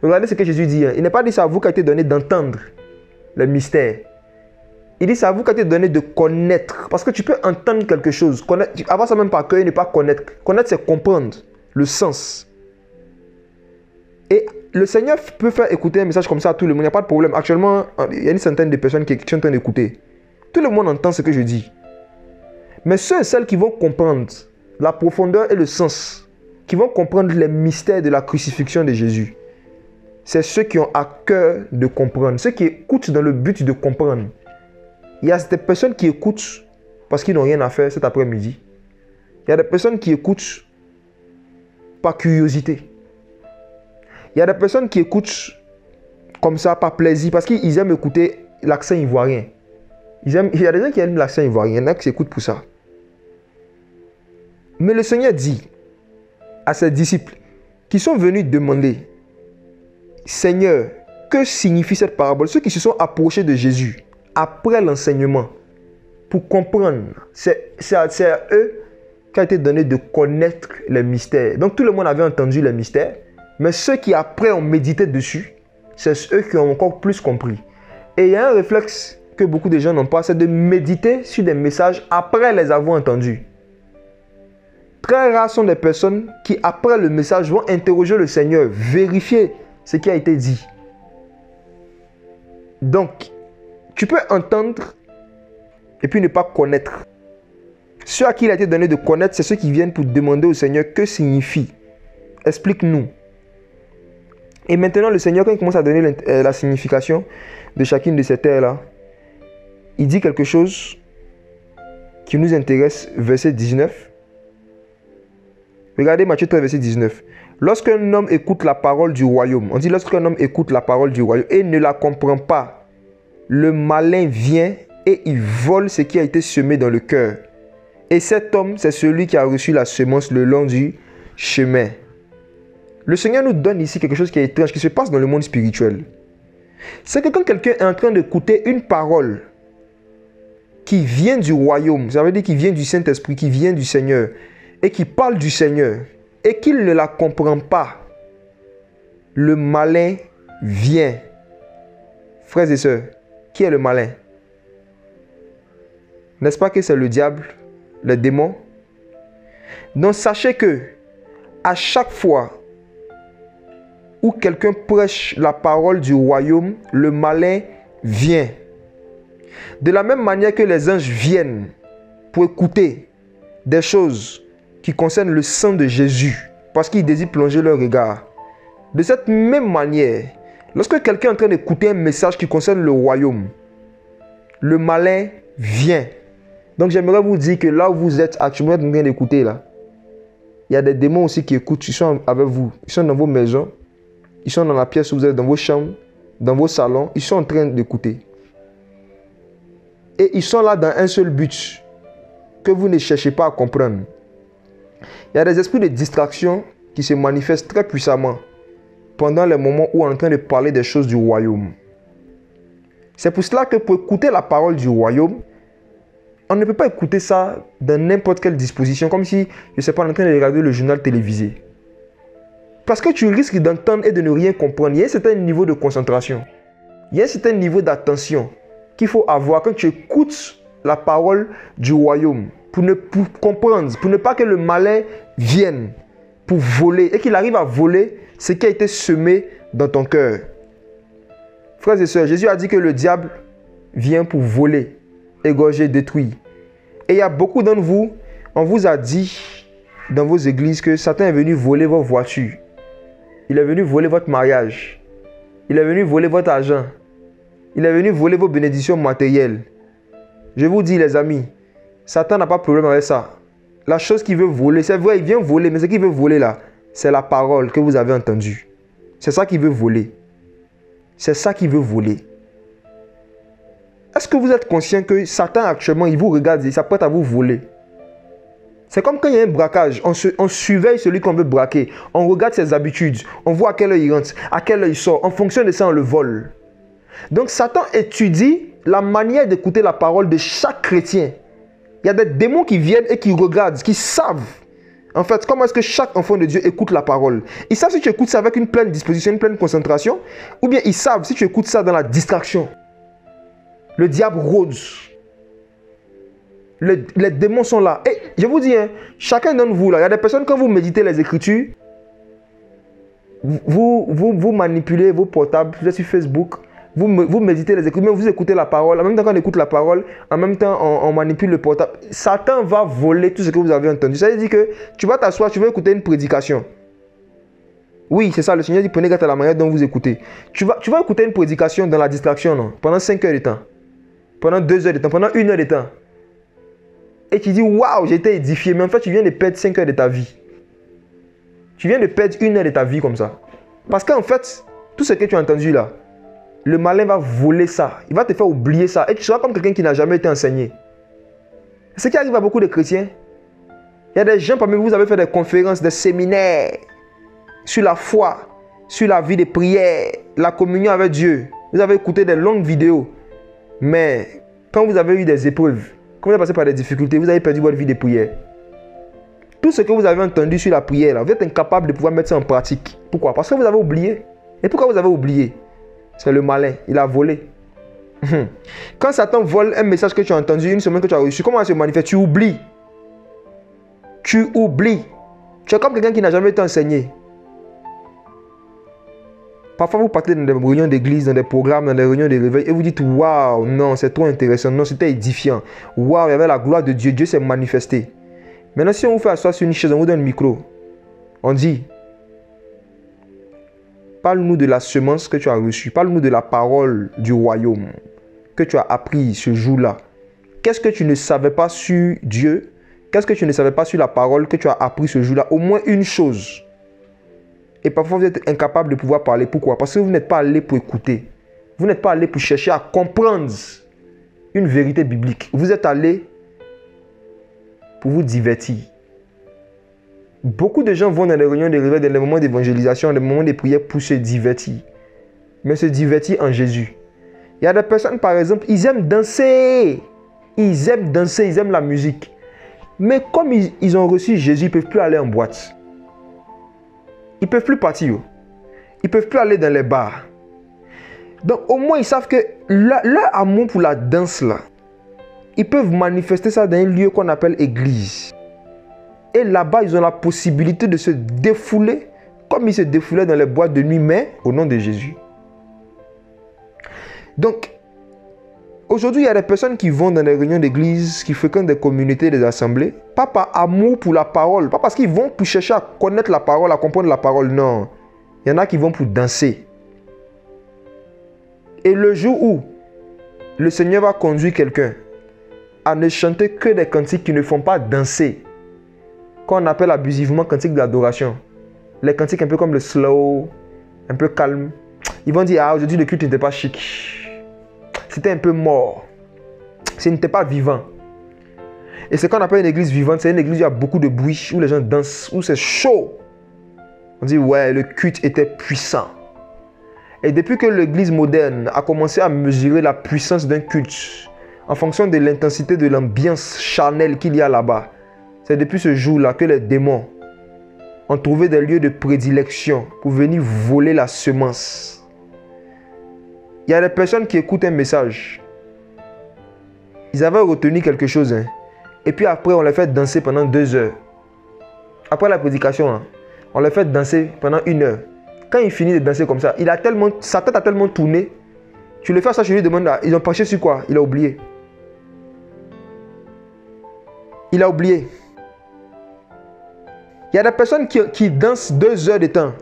Regardez ce que Jésus dit. Il n'est pas dit c'est à vous qui a été donné d'entendre le mystère. Il dit c'est à vous qui a été donné de connaître. Parce que tu peux entendre quelque chose, connaître, avoir ça même par cœur et ne pas connaître. Connaître, c'est comprendre le sens. Et le Seigneur peut faire écouter un message comme ça à tout le monde. Il n'y a pas de problème. Actuellement, il y a une centaine de personnes qui sont en train d'écouter. Tout le monde entend ce que je dis. Mais ceux et celles qui vont comprendre la profondeur et le sens, qui vont comprendre les mystères de la crucifixion de Jésus, c'est ceux qui ont à cœur de comprendre. Ceux qui écoutent dans le but de comprendre. Il y a des personnes qui écoutent parce qu'ils n'ont rien à faire cet après-midi. Il y a des personnes qui écoutent par curiosité. Il y a des personnes qui écoutent comme ça par plaisir parce qu'ils aiment écouter l'accent ivoirien. Il y a des gens qui aiment l'accent ivoirien, il y en a qui écoutent pour ça. Mais le Seigneur dit à ses disciples qui sont venus demander, Seigneur, que signifie cette parabole? Ceux qui se sont approchés de Jésus après l'enseignement pour comprendre, c'est à eux qu'a été donné de connaître les mystères. Donc tout le monde avait entendu les mystères, mais ceux qui après ont médité dessus, c'est eux qui ont encore plus compris. Et il y a un réflexe que beaucoup de gens n'ont pas, c'est de méditer sur des messages après les avoir entendus. Très rares sont les personnes qui, après le message, vont interroger le Seigneur, vérifier ce qui a été dit. Donc, tu peux entendre et puis ne pas connaître. Ceux à qui il a été donné de connaître, c'est ceux qui viennent pour demander au Seigneur que signifie. Explique-nous. Et maintenant, le Seigneur, quand il commence à donner la signification de chacune de ces terres-là, il dit quelque chose qui nous intéresse, verset 19. Regardez Matthieu 13, verset 19. Lorsqu'un homme écoute la parole du royaume, on dit lorsqu'un homme écoute la parole du royaume et ne la comprend pas, le malin vient et il vole ce qui a été semé dans le cœur. Et cet homme, c'est celui qui a reçu la semence le long du chemin. Le Seigneur nous donne ici quelque chose qui est étrange, qui se passe dans le monde spirituel. C'est que quand quelqu'un est en train d'écouter une parole qui vient du royaume, ça veut dire qui vient du Saint-Esprit, qui vient du Seigneur, et qui parle du Seigneur, et qu'il ne la comprend pas, le malin vient. Frères et sœurs, qui est le malin? N'est-ce pas que c'est le diable, le démon? Donc sachez que à chaque fois où quelqu'un prêche la parole du royaume, le malin vient. De la même manière que les anges viennent pour écouter des choses qui concernent le sang de Jésus, parce qu'ils désirent plonger leur regard. De cette même manière, lorsque quelqu'un est en train d'écouter un message qui concerne le royaume, le malin vient. Donc j'aimerais vous dire que là où vous êtes actuellement en train d'écouter, là, il y a des démons aussi qui écoutent, ils sont avec vous, ils sont dans vos maisons, ils sont dans la pièce où vous êtes, dans vos chambres, dans vos salons, ils sont en train d'écouter. Et ils sont là dans un seul but, que vous ne cherchez pas à comprendre. Il y a des esprits de distraction qui se manifestent très puissamment pendant les moments où on est en train de parler des choses du royaume. C'est pour cela que pour écouter la parole du royaume, on ne peut pas écouter ça dans n'importe quelle disposition, comme si, je ne sais pas, on est en train de regarder le journal télévisé. Parce que tu risques d'entendre et de ne rien comprendre. Il y a un certain niveau de concentration. Il y a un certain niveau d'attention qu'il faut avoir quand tu écoutes la parole du royaume. Pour comprendre, pour ne pas que le malin vienne pour voler et qu'il arrive à voler ce qui a été semé dans ton cœur. Frères et sœurs, Jésus a dit que le diable vient pour voler, égorger, détruire. Et il y a beaucoup d'entre vous, on vous a dit dans vos églises que Satan est venu voler vos voitures. Il est venu voler votre mariage. Il est venu voler votre argent. Il est venu voler vos bénédictions matérielles. Je vous dis les amis, Satan n'a pas de problème avec ça. La chose qu'il veut voler, c'est vrai, il vient voler, mais ce qu'il veut voler là, c'est la parole que vous avez entendue. C'est ça qu'il veut voler. C'est ça qu'il veut voler. Est-ce que vous êtes conscient que Satan actuellement, il vous regarde et il s'apprête à vous voler? C'est comme quand il y a un braquage, on surveille celui qu'on veut braquer. On regarde ses habitudes, on voit à quelle heure il rentre, à quelle heure il sort. En fonction de ça, on le vole. Donc Satan étudie la manière d'écouter la parole de chaque chrétien. Il y a des démons qui viennent et qui regardent, qui savent En fait, comment est-ce que chaque enfant de Dieu écoute la parole? Ils savent si tu écoutes ça avec une pleine disposition, une pleine concentration, ou bien ils savent si tu écoutes ça dans la distraction. Le diable rôde. Les démons sont là. Et je vous dis, hein, chacun d'entre vous, là, il y a des personnes, quand vous méditez les Écritures, vous manipulez vos portables, vous êtes sur Facebook, vous méditez les Écritures, mais vous écoutez la parole. En même temps qu'on écoute la parole, en même temps on manipule le portable. Satan va voler tout ce que vous avez entendu. Ça veut dire que tu vas t'asseoir, tu vas écouter une prédication. Oui, c'est ça, le Seigneur dit prenez garde à la manière dont vous écoutez. Tu vas écouter une prédication dans la distraction, non? Pendant 5 heures de temps, pendant 2 heures de temps, pendant 1 heure de temps. Et tu dis waouh, j'ai été édifié, mais en fait tu viens de perdre 5 heures de ta vie. Tu viens de perdre 1 heure de ta vie comme ça. Parce qu'en fait, tout ce que tu as entendu là, le malin va voler ça. Il va te faire oublier ça. Et tu seras comme quelqu'un qui n'a jamais été enseigné. C'est ce qui arrive à beaucoup de chrétiens. Il y a des gens parmi vous, vous avez fait des conférences, des séminaires sur la foi, sur la vie de prière, la communion avec Dieu. Vous avez écouté des longues vidéos. Mais quand vous avez eu des épreuves, quand vous avez passé par des difficultés, vous avez perdu votre vie de prière. Tout ce que vous avez entendu sur la prière, là, vous êtes incapable de pouvoir mettre ça en pratique. Pourquoi? Parce que vous avez oublié. Et pourquoi vous avez oublié? C'est le malin, il a volé. Quand Satan vole un message que tu as entendu, une semaine que tu as reçu, comment ça se manifeste? Tu oublies. Tu oublies. Tu es comme quelqu'un qui n'a jamais été enseigné. Parfois, vous partez dans des réunions d'église, dans des programmes, dans des réunions de réveil, et vous dites, waouh, non, c'est trop intéressant, non, c'était édifiant. Waouh, il y avait la gloire de Dieu, Dieu s'est manifesté. Maintenant, si on vous fait asseoir sur une chaise, on vous donne un micro, on dit, parle-nous de la semence que tu as reçue, parle-nous de la parole du royaume que tu as appris ce jour-là. Qu'est-ce que tu ne savais pas sur Dieu? Qu'est-ce que tu ne savais pas sur la parole que tu as appris ce jour-là? Au moins une chose. Et parfois, vous êtes incapable de pouvoir parler. Pourquoi? Parce que vous n'êtes pas allé pour écouter. Vous n'êtes pas allé pour chercher à comprendre une vérité biblique. Vous êtes allé pour vous divertir. Beaucoup de gens vont dans les réunions de réveil, dans les moments d'évangélisation, dans les moments de prière pour se divertir. Mais se divertir en Jésus. Il y a des personnes, par exemple, ils aiment danser. Ils aiment danser, ils aiment la musique. Mais comme ils ont reçu Jésus, ils ne peuvent plus aller en boîte. Ils ne peuvent plus partir. Ils ne peuvent plus aller dans les bars. Donc au moins ils savent que leur amour pour la danse là, ils peuvent manifester ça dans un lieu qu'on appelle église. Et là-bas ils ont la possibilité de se défouler comme ils se défoulaient dans les boîtes de nuit, mais au nom de Jésus. Donc aujourd'hui il y a des personnes qui vont dans des réunions d'église, qui fréquentent des communautés, des assemblées, pas par amour pour la parole, pas parce qu'ils vont pour chercher à connaître la parole, à comprendre la parole, non. Il y en a qui vont pour danser. Et le jour où le Seigneur va conduire quelqu'un à ne chanter que des cantiques qui ne font pas danser, qu'on appelle abusivement cantiques d'adoration, les cantiques un peu comme le slow, un peu calme, ils vont dire, ah, aujourd'hui le culte n'était pas chic. C'était un peu mort. Ce n'était pas vivant. Et ce qu'on appelle une église vivante, c'est une église où il y a beaucoup de bruit, où les gens dansent, où c'est chaud. On dit, ouais, le culte était puissant. Et depuis que l'église moderne a commencé à mesurer la puissance d'un culte, en fonction de l'intensité de l'ambiance charnelle qu'il y a là-bas, c'est depuis ce jour-là que les démons ont trouvé des lieux de prédilection pour venir voler la semence. Il y a des personnes qui écoutent un message. Ils avaient retenu quelque chose. Hein. Et puis après, on les fait danser pendant 2 heures. Après la prédication, on les fait danser pendant 1 heure. Quand il finit de danser comme ça, sa tête a tellement tourné. Tu le fais ça, je lui demande, ils ont penché sur quoi? Il a oublié. Il a oublié. Il y a des personnes qui dansent 2 heures de temps,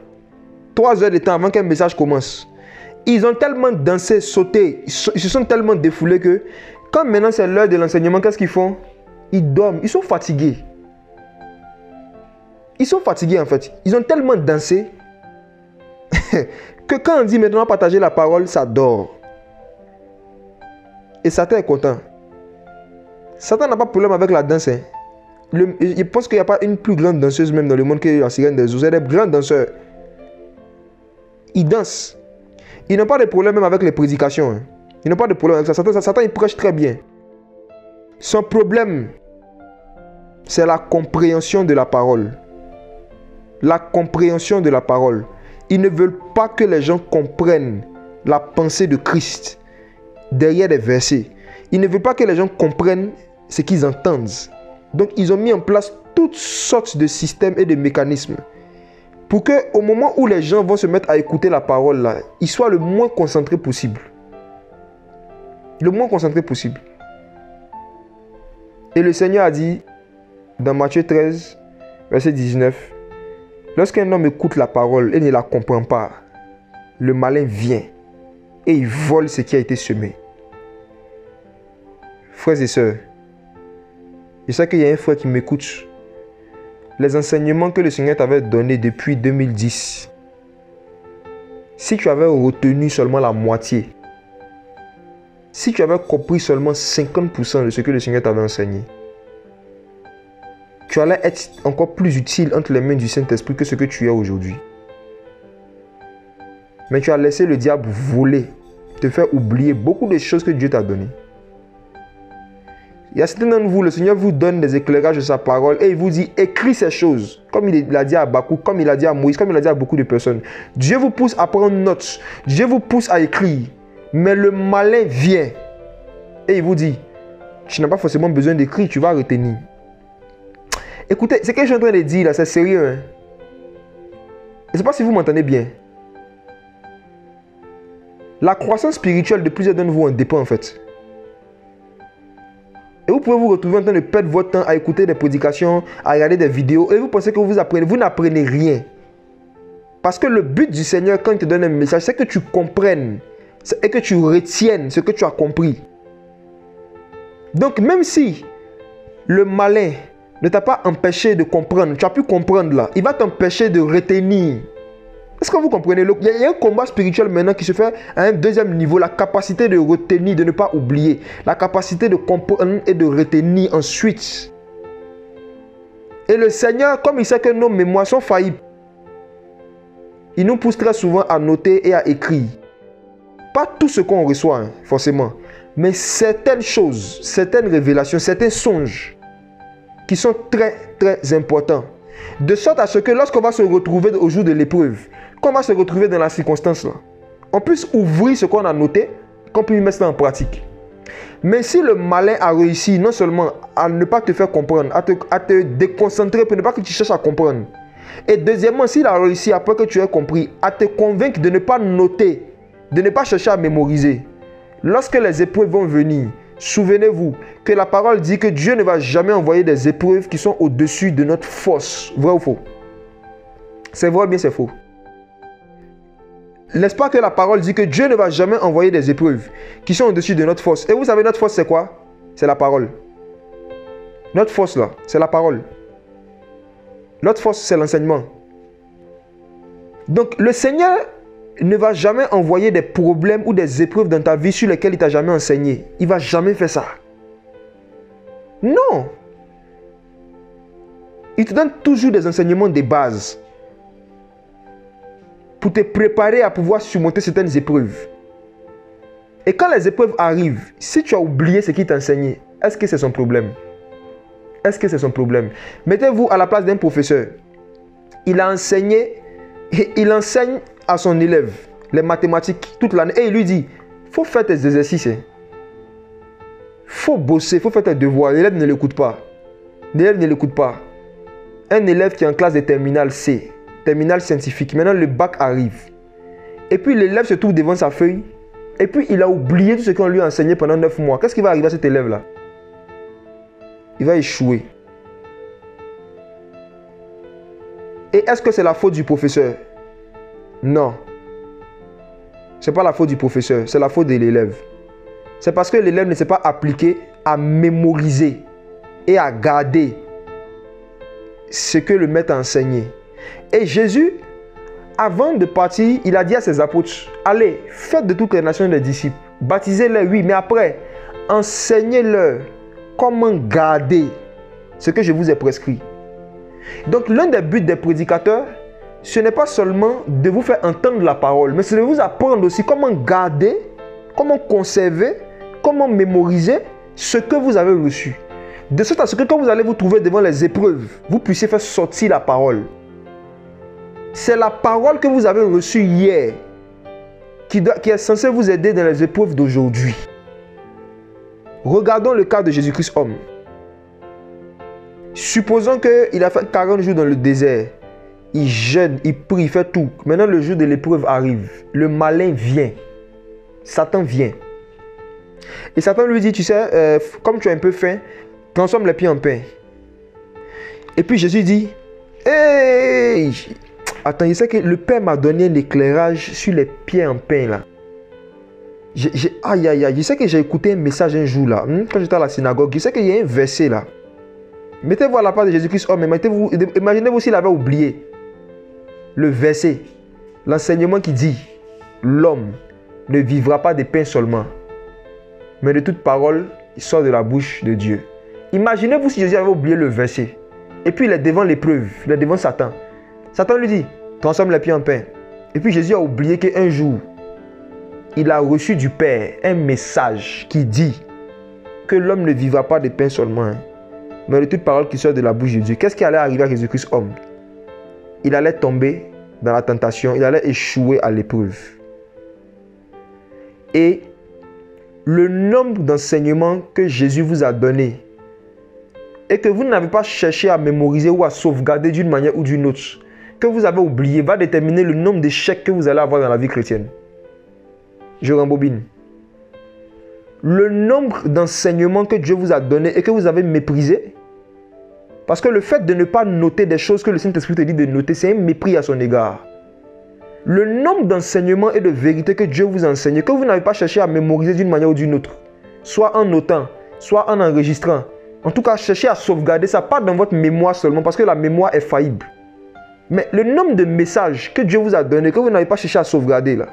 3 heures de temps avant qu'un message commence. Ils ont tellement dansé, sauté, ils se sont tellement défoulés que quand maintenant c'est l'heure de l'enseignement, qu'est-ce qu'ils font? Ils dorment, ils sont fatigués. Ils sont fatigués en fait. Ils ont tellement dansé que quand on dit maintenant partager la parole, ça dort. Et Satan est content. Satan n'a pas de problème avec la danse. Hein. Je pense qu'il n'y a pas une plus grande danseuse même dans le monde que la sirène des eaux. C'est des grands danseurs. Ils dansent. Ils n'ont pas de problème même avec les prédications. Hein. Ils n'ont pas de problème avec ça. Satan, il prêche très bien. Son problème, c'est la compréhension de la parole. la compréhension de la parole. Ils ne veulent pas que les gens comprennent la pensée de Christ derrière les versets. Ils ne veulent pas que les gens comprennent ce qu'ils entendent. Donc, ils ont mis en place toutes sortes de systèmes et de mécanismes pour qu'au moment où les gens vont se mettre à écouter la parole, là, ils soient le moins concentrés possible. Le moins concentré possible. Et le Seigneur a dit, dans Matthieu 13, verset 19, lorsqu'un homme écoute la parole et ne la comprend pas, le malin vient et il vole ce qui a été semé. Frères et sœurs, je sais qu'il y a un frère qui m'écoute. Les enseignements que le Seigneur t'avait donnés depuis 2010, si tu avais retenu seulement la moitié, si tu avais compris seulement 50% de ce que le Seigneur t'avait enseigné, tu allais être encore plus utile entre les mains du Saint-Esprit que ce que tu es aujourd'hui. Mais tu as laissé le diable voler, te faire oublier beaucoup de choses que Dieu t'a données. Il y a certains d'entre vous, le Seigneur vous donne des éclairages de sa parole et il vous dit, écris ces choses, comme il l'a dit à Habakkuk, comme il l'a dit à Moïse, comme il l'a dit à beaucoup de personnes. Dieu vous pousse à prendre note, Dieu vous pousse à écrire, mais le malin vient et il vous dit, tu n'as pas forcément besoin d'écrire, tu vas retenir. Écoutez, ce que je suis en train de dire là, c'est sérieux. Hein? Je ne sais pas si vous m'entendez bien. La croissance spirituelle de plusieurs d'entre vous en dépend en fait. Et vous pouvez vous retrouver en train de perdre votre temps à écouter des prédications, à regarder des vidéos et vous pensez que vous apprenez. Vous n'apprenez rien. Parce que le but du Seigneur quand il te donne un message, c'est que tu comprennes et que tu retiennes ce que tu as compris. Donc même si le malin ne t'a pas empêché de comprendre, tu as pu comprendre là, il va t'empêcher de retenir. Est-ce que vous comprenez? Il y a un combat spirituel maintenant qui se fait à un deuxième niveau, la capacité de retenir, de ne pas oublier, la capacité de comprendre et de retenir ensuite. Et le Seigneur, comme il sait que nos mémoires sont faillibles, il nous pousse très souvent à noter et à écrire. Pas tout ce qu'on reçoit, hein, forcément, mais certaines choses, certaines révélations, certains songes qui sont très très importants. De sorte à ce que lorsqu'on va se retrouver au jour de l'épreuve, qu'on va se retrouver dans la circonstance là, on puisse ouvrir ce qu'on a noté, qu'on puisse mettre ça en pratique. Mais si le malin a réussi non seulement à ne pas te faire comprendre, à te déconcentrer pour ne pas que tu cherches à comprendre, et deuxièmement, s'il a réussi après que tu aies compris, à te convaincre de ne pas noter, de ne pas chercher à mémoriser, lorsque les épreuves vont venir, souvenez-vous que la parole dit que Dieu ne va jamais envoyer des épreuves qui sont au-dessus de notre force. Vrai ou faux? C'est vrai ou bien c'est faux? N'est-ce pas que la parole dit que Dieu ne va jamais envoyer des épreuves qui sont au-dessus de notre force? Et vous savez, notre force c'est quoi? C'est la parole. Notre force là, c'est la parole. Notre force c'est l'enseignement. Donc le Seigneur ne va jamais envoyer des problèmes ou des épreuves dans ta vie sur lesquelles il t'a jamais enseigné. Il ne va jamais faire ça. Non. Il te donne toujours des enseignements de base pour te préparer à pouvoir surmonter certaines épreuves. Et quand les épreuves arrivent, si tu as oublié ce qu'il t'a enseigné, est-ce que c'est son problème? Est-ce que c'est son problème? Mettez-vous à la place d'un professeur. Il a enseigné, et il enseigne à son élève les mathématiques toute l'année. Et il lui dit, il faut faire tes exercices. Il faut bosser, il faut faire tes devoirs. L'élève ne l'écoute pas. L'élève ne l'écoute pas. Un élève qui est en classe de terminale C, terminale scientifique. Maintenant, le bac arrive. Et puis, l'élève se trouve devant sa feuille. Et puis, il a oublié tout ce qu'on lui a enseigné pendant 9 mois. Qu'est-ce qui va arriver à cet élève-là? Il va échouer. Et est-ce que c'est la faute du professeur? Non. Ce n'est pas la faute du professeur, c'est la faute de l'élève. C'est parce que l'élève ne s'est pas appliqué à mémoriser et à garder ce que le maître a enseigné. Et Jésus, avant de partir, il a dit à ses apôtres, allez, faites de toutes les nations des disciples, baptisez-les, oui, mais après, enseignez-leur comment garder ce que je vous ai prescrit. Donc l'un des buts des prédicateurs, ce n'est pas seulement de vous faire entendre la parole, mais c'est de vous apprendre aussi comment garder, comment conserver, comment mémoriser ce que vous avez reçu. De sorte à ce que quand vous allez vous trouver devant les épreuves, vous puissiez faire sortir la parole. C'est la parole que vous avez reçue hier qui est censée vous aider dans les épreuves d'aujourd'hui. Regardons le cas de Jésus-Christ homme. Supposons qu'il a fait 40 jours dans le désert. Il jeûne, il prie, il fait tout. Maintenant, le jour de l'épreuve arrive. Le malin vient. Satan vient. Et Satan lui dit, tu sais, comme tu as un peu faim, transforme les pieds en pain. Et puis Jésus dit, hey, attends, je sais que le Père m'a donné l'éclairage sur les pieds en pain là. Aïe, aïe, aïe, je sais que j'ai écouté un message un jour là, quand j'étais à la synagogue, je sais qu'il y a un verset là. Mettez-vous à la part de Jésus-Christ, oh, mais imaginez-vous s'il avait oublié le verset, l'enseignement qui dit, l'homme ne vivra pas de pain seulement, mais de toute parole qui sort de la bouche de Dieu. Imaginez-vous si Jésus avait oublié le verset, et puis il est devant l'épreuve, il est devant Satan. Satan lui dit, transforme les pieds en pain. Et puis Jésus a oublié qu'un jour, il a reçu du Père un message qui dit que l'homme ne vivra pas de pain seulement, mais de toute parole qui sort de la bouche de Dieu. Qu'est-ce qui allait arriver à Jésus-Christ homme? Il allait tomber dans la tentation, il allait échouer à l'épreuve. Et le nombre d'enseignements que Jésus vous a donné et que vous n'avez pas cherché à mémoriser ou à sauvegarder d'une manière ou d'une autre, que vous avez oublié, va déterminer le nombre d'échecs que vous allez avoir dans la vie chrétienne. Je rembobine. Le nombre d'enseignements que Dieu vous a donnés et que vous avez méprisés, parce que le fait de ne pas noter des choses que le Saint-Esprit te dit de noter, c'est un mépris à son égard. Le nombre d'enseignements et de vérités que Dieu vous a enseigné, que vous n'avez pas cherché à mémoriser d'une manière ou d'une autre, soit en notant, soit en enregistrant, en tout cas, cherchez à sauvegarder ça, pas dans votre mémoire seulement, parce que la mémoire est faillible. Mais le nombre de messages que Dieu vous a donnés, que vous n'avez pas cherché à sauvegarder là,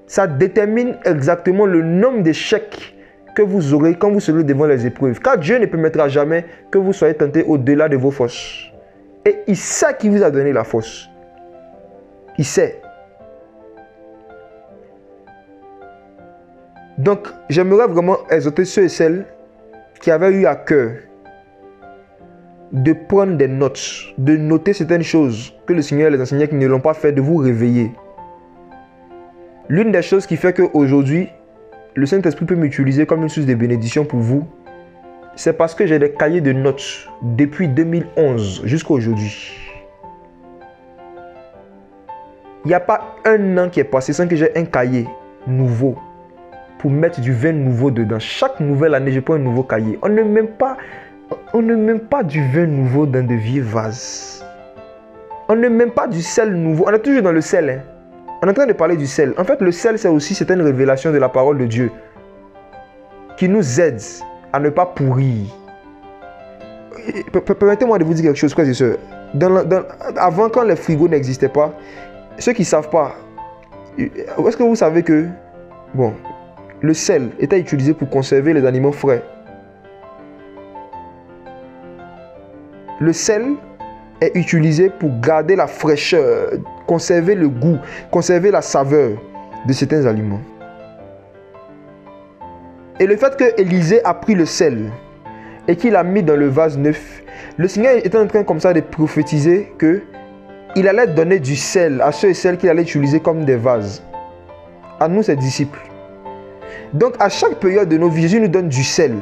ça détermine exactement le nombre d'échecs que vous aurez quand vous serez devant les épreuves. Car Dieu ne permettra jamais que vous soyez tentés au-delà de vos forces. Et il sait qui vous a donné la force. Il sait. Donc, j'aimerais vraiment exhorter ceux et celles qui avaient eu à cœur de prendre des notes, de noter certaines choses que le Seigneur les enseignait qui ne l'ont pas fait, de vous réveiller. L'une des choses qui fait qu'aujourd'hui, le Saint-Esprit peut m'utiliser comme une source de bénédiction pour vous, c'est parce que j'ai des cahiers de notes depuis 2011 jusqu'à aujourd'hui. Il n'y a pas un an qui est passé sans que j'ai un cahier nouveau pour mettre du vin nouveau dedans. Chaque nouvelle année, je prends un nouveau cahier. On ne met pas du vin nouveau dans de vieux vases. On ne met pas du sel nouveau. On est toujours dans le sel, hein. On est en train de parler du sel. En fait, le sel, c'est aussi une révélation de la parole de Dieu qui nous aide à ne pas pourrir. Permettez-moi de vous dire quelque chose, frères et sœurs. Avant, quand les frigos n'existaient pas, ceux qui ne savent pas, est-ce que vous savez que le sel était utilisé pour conserver les aliments frais? Le sel est utilisé pour garder la fraîcheur, conserver le goût, conserver la saveur de certains aliments. Et le fait que Élisée a pris le sel et qu'il l'a mis dans le vase neuf, le Seigneur était en train comme ça de prophétiser que il allait donner du sel à ceux et celles qu'il allait utiliser comme des vases. À nous, ses disciples. Donc, à chaque période de nos vies, Jésus nous donne du sel.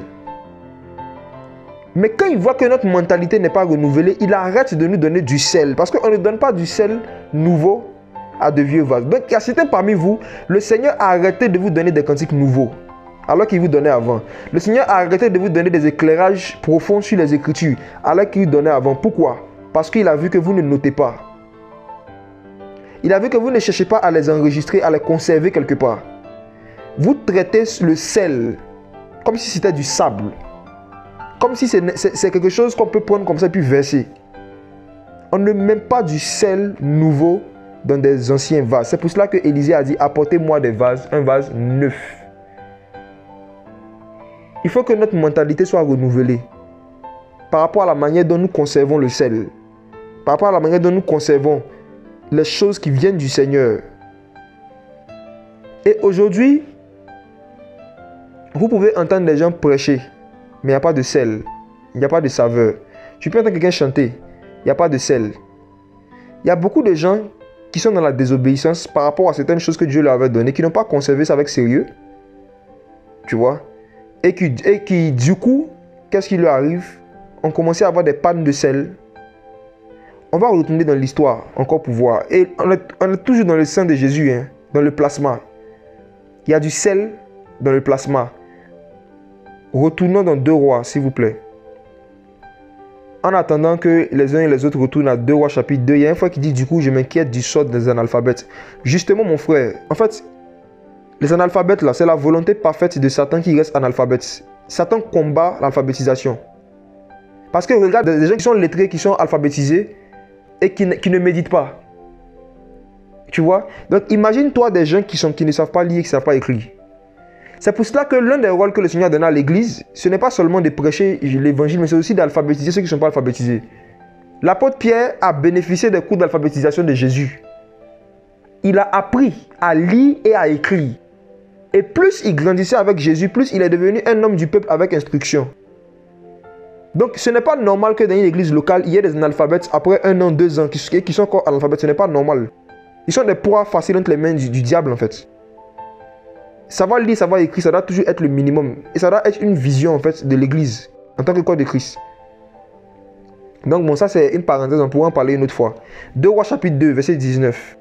Mais quand il voit que notre mentalité n'est pas renouvelée, il arrête de nous donner du sel. Parce qu'on ne donne pas du sel nouveau à de vieux vases. Donc, il y a certains parmi vous, le Seigneur a arrêté de vous donner des cantiques nouveaux, alors qu'il vous donnait avant. Le Seigneur a arrêté de vous donner des éclairages profonds sur les Écritures, alors qu'il vous donnait avant. Pourquoi? Parce qu'il a vu que vous ne notez pas. Il a vu que vous ne cherchez pas à les enregistrer, à les conserver quelque part. Vous traitez le sel comme si c'était du sable. Comme si c'est quelque chose qu'on peut prendre comme ça puis verser. On ne met pas du sel nouveau dans des anciens vases. C'est pour cela que Élisée a dit, apportez-moi des vases, un vase neuf. Il faut que notre mentalité soit renouvelée par rapport à la manière dont nous conservons le sel, par rapport à la manière dont nous conservons les choses qui viennent du Seigneur. Et aujourd'hui, vous pouvez entendre des gens prêcher, mais il n'y a pas de sel, il n'y a pas de saveur. Tu peux entendre quelqu'un chanter, il n'y a pas de sel. Il y a beaucoup de gens qui sont dans la désobéissance par rapport à certaines choses que Dieu leur avait données, qui n'ont pas conservé ça avec sérieux. Tu vois? Et qui du coup, qu'est-ce qui leur arrive? On commençait à avoir des pannes de sel. On va retourner dans l'histoire, encore pour voir. Et on est toujours dans le sang de Jésus, hein, dans le plasma. Il y a du sel dans le plasma. Retournons dans 2 Rois, s'il vous plaît. En attendant que les uns et les autres retournent à 2 Rois chapitre 2, il y a une fois qui dit, du coup, je m'inquiète du sort des analphabètes. Justement, mon frère, en fait, les analphabètes, là, c'est la volonté parfaite de Satan qui reste analphabète. Satan combat l'alphabétisation. Parce que regarde, des gens qui sont lettrés, qui sont alphabétisés et qui ne méditent pas. Tu vois? Donc, imagine-toi des gens qui ne savent pas lire, qui ne savent pas écrire. C'est pour cela que l'un des rôles que le Seigneur a donné à l'Église, ce n'est pas seulement de prêcher l'Évangile, mais c'est aussi d'alphabétiser ceux qui ne sont pas alphabétisés. L'apôtre Pierre a bénéficié des cours d'alphabétisation de Jésus. Il a appris à lire et à écrire. Et plus il grandissait avec Jésus, plus il est devenu un homme du peuple avec instruction. Donc ce n'est pas normal que dans une église locale, il y ait des analphabètes après 1 an, 2 ans, qui sont encore analphabètes. Ce n'est pas normal. Ils sont des proies faciles entre les mains du diable en fait. Savoir lire, savoir écrire, ça doit toujours être le minimum. Et ça doit être une vision en fait de l'église, en tant que corps de Christ. Donc bon, ça c'est une parenthèse, on pourra en parler une autre fois. 2 Rois chapitre 2, verset 19.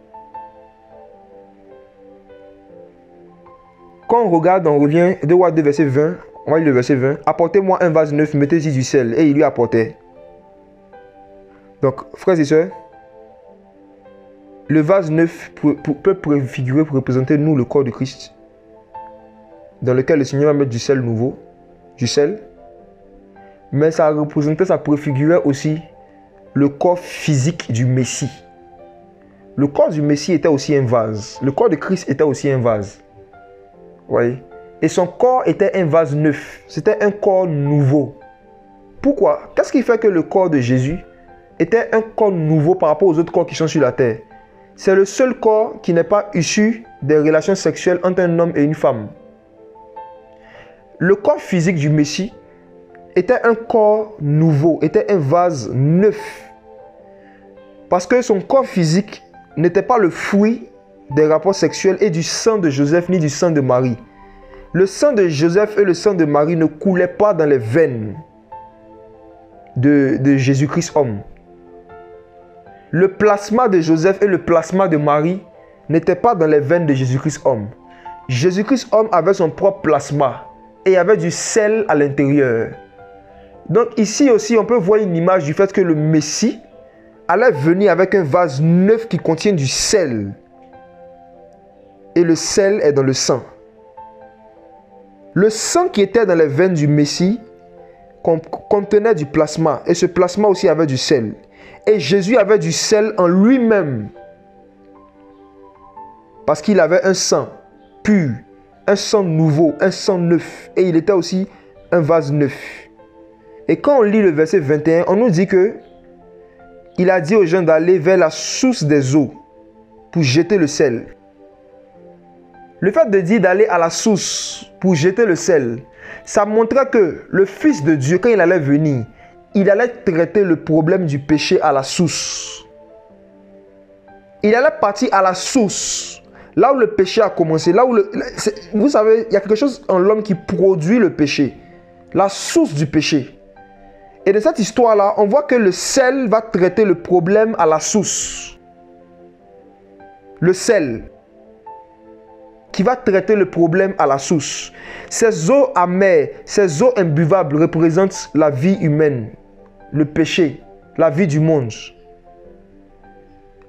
Quand on regarde, on revient, 2 Rois 2, verset 20. On va lire le verset 20. Apportez-moi un vase neuf, mettez-y du sel. Et il lui apportait. Donc, frères et sœurs, le vase neuf peut préfigurer, pour représenter nous, le corps de Christ, dans lequel le Seigneur va mettre du sel nouveau, du sel. Mais ça représentait, ça préfigurait aussi le corps physique du Messie. Le corps du Messie était aussi un vase. Le corps de Christ était aussi un vase. Vous voyez? Et son corps était un vase neuf. C'était un corps nouveau. Pourquoi? Qu'est-ce qui fait que le corps de Jésus était un corps nouveau par rapport aux autres corps qui sont sur la terre? C'est le seul corps qui n'est pas issu des relations sexuelles entre un homme et une femme. Le corps physique du Messie était un corps nouveau, était un vase neuf. Parce que son corps physique n'était pas le fruit des rapports sexuels et du sang de Joseph ni du sang de Marie. Le sang de Joseph et le sang de Marie ne coulaient pas dans les veines de Jésus-Christ homme. Le plasma de Joseph et le plasma de Marie n'étaient pas dans les veines de Jésus-Christ homme. Jésus-Christ homme avait son propre plasma et il y avait du sel à l'intérieur. Donc ici aussi, on peut voir une image du fait que le Messie allait venir avec un vase neuf qui contient du sel. Et le sel est dans le sang. Le sang qui était dans les veines du Messie contenait du plasma. Et ce plasma aussi avait du sel. Et Jésus avait du sel en lui-même. Parce qu'il avait un sang pur, un sang nouveau, un sang neuf. Et il était aussi un vase neuf. Et quand on lit le verset 21, on nous dit que il a dit aux gens d'aller vers la source des eaux pour jeter le sel. Le fait de dire d'aller à la source pour jeter le sel, ça montrait que le Fils de Dieu, quand il allait venir, il allait traiter le problème du péché à la source. Il allait partir à la source, là où le péché a commencé, là où vous savez, il y a quelque chose en l'homme qui produit le péché, la source du péché. Et dans cette histoire-là, on voit que le sel va traiter le problème à la source. Le sel qui va traiter le problème à la source. Ces eaux amères, ces eaux imbuvables représentent la vie humaine, le péché, la vie du monde.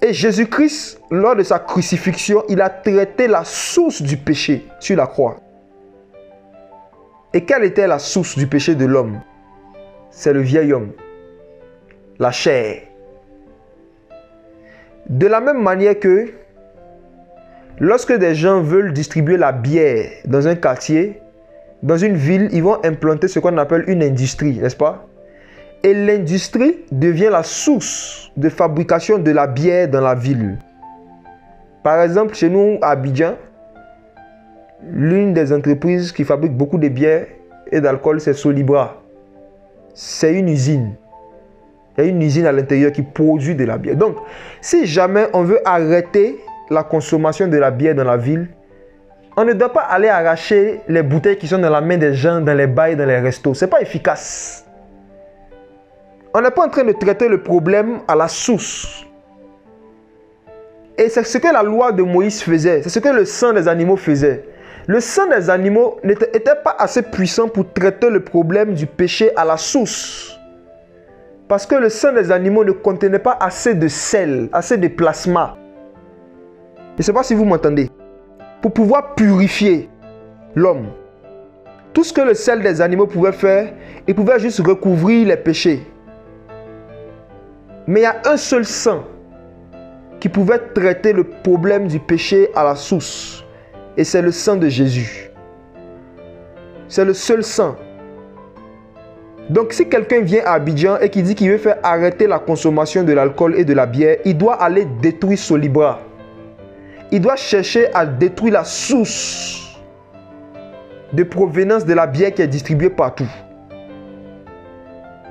Et Jésus-Christ, lors de sa crucifixion, il a traité la source du péché sur la croix. Et quelle était la source du péché de l'homme? C'est le vieil homme, la chair. De la même manière que lorsque des gens veulent distribuer la bière dans un quartier, dans une ville, ils vont implanter ce qu'on appelle une industrie, n'est-ce pas? Et l'industrie devient la source de fabrication de la bière dans la ville. Par exemple, chez nous à Abidjan, l'une des entreprises qui fabrique beaucoup de bière et d'alcool, c'est Solibra. C'est une usine. Il y a une usine à l'intérieur qui produit de la bière. Donc, si jamais on veut arrêter la consommation de la bière dans la ville, on ne doit pas aller arracher les bouteilles qui sont dans la main des gens, dans les bails, dans les restos. Ce n'est pas efficace. On n'est pas en train de traiter le problème à la source. Et c'est ce que la loi de Moïse faisait. C'est ce que le sang des animaux faisait. Le sang des animaux n'était pas assez puissant pour traiter le problème du péché à la source. Parce que le sang des animaux ne contenait pas assez de sel, assez de plasma. Je ne sais pas si vous m'entendez. Pour pouvoir purifier l'homme. Tout ce que le sel des animaux pouvait faire, il pouvait juste recouvrir les péchés. Mais il y a un seul sang qui pouvait traiter le problème du péché à la source. Et c'est le sang de Jésus. C'est le seul sang. Donc si quelqu'un vient à Abidjan et qui dit qu'il veut faire arrêter la consommation de l'alcool et de la bière, il doit aller détruire Solibra. Il doit chercher à détruire la source de provenance de la bière qui est distribuée partout.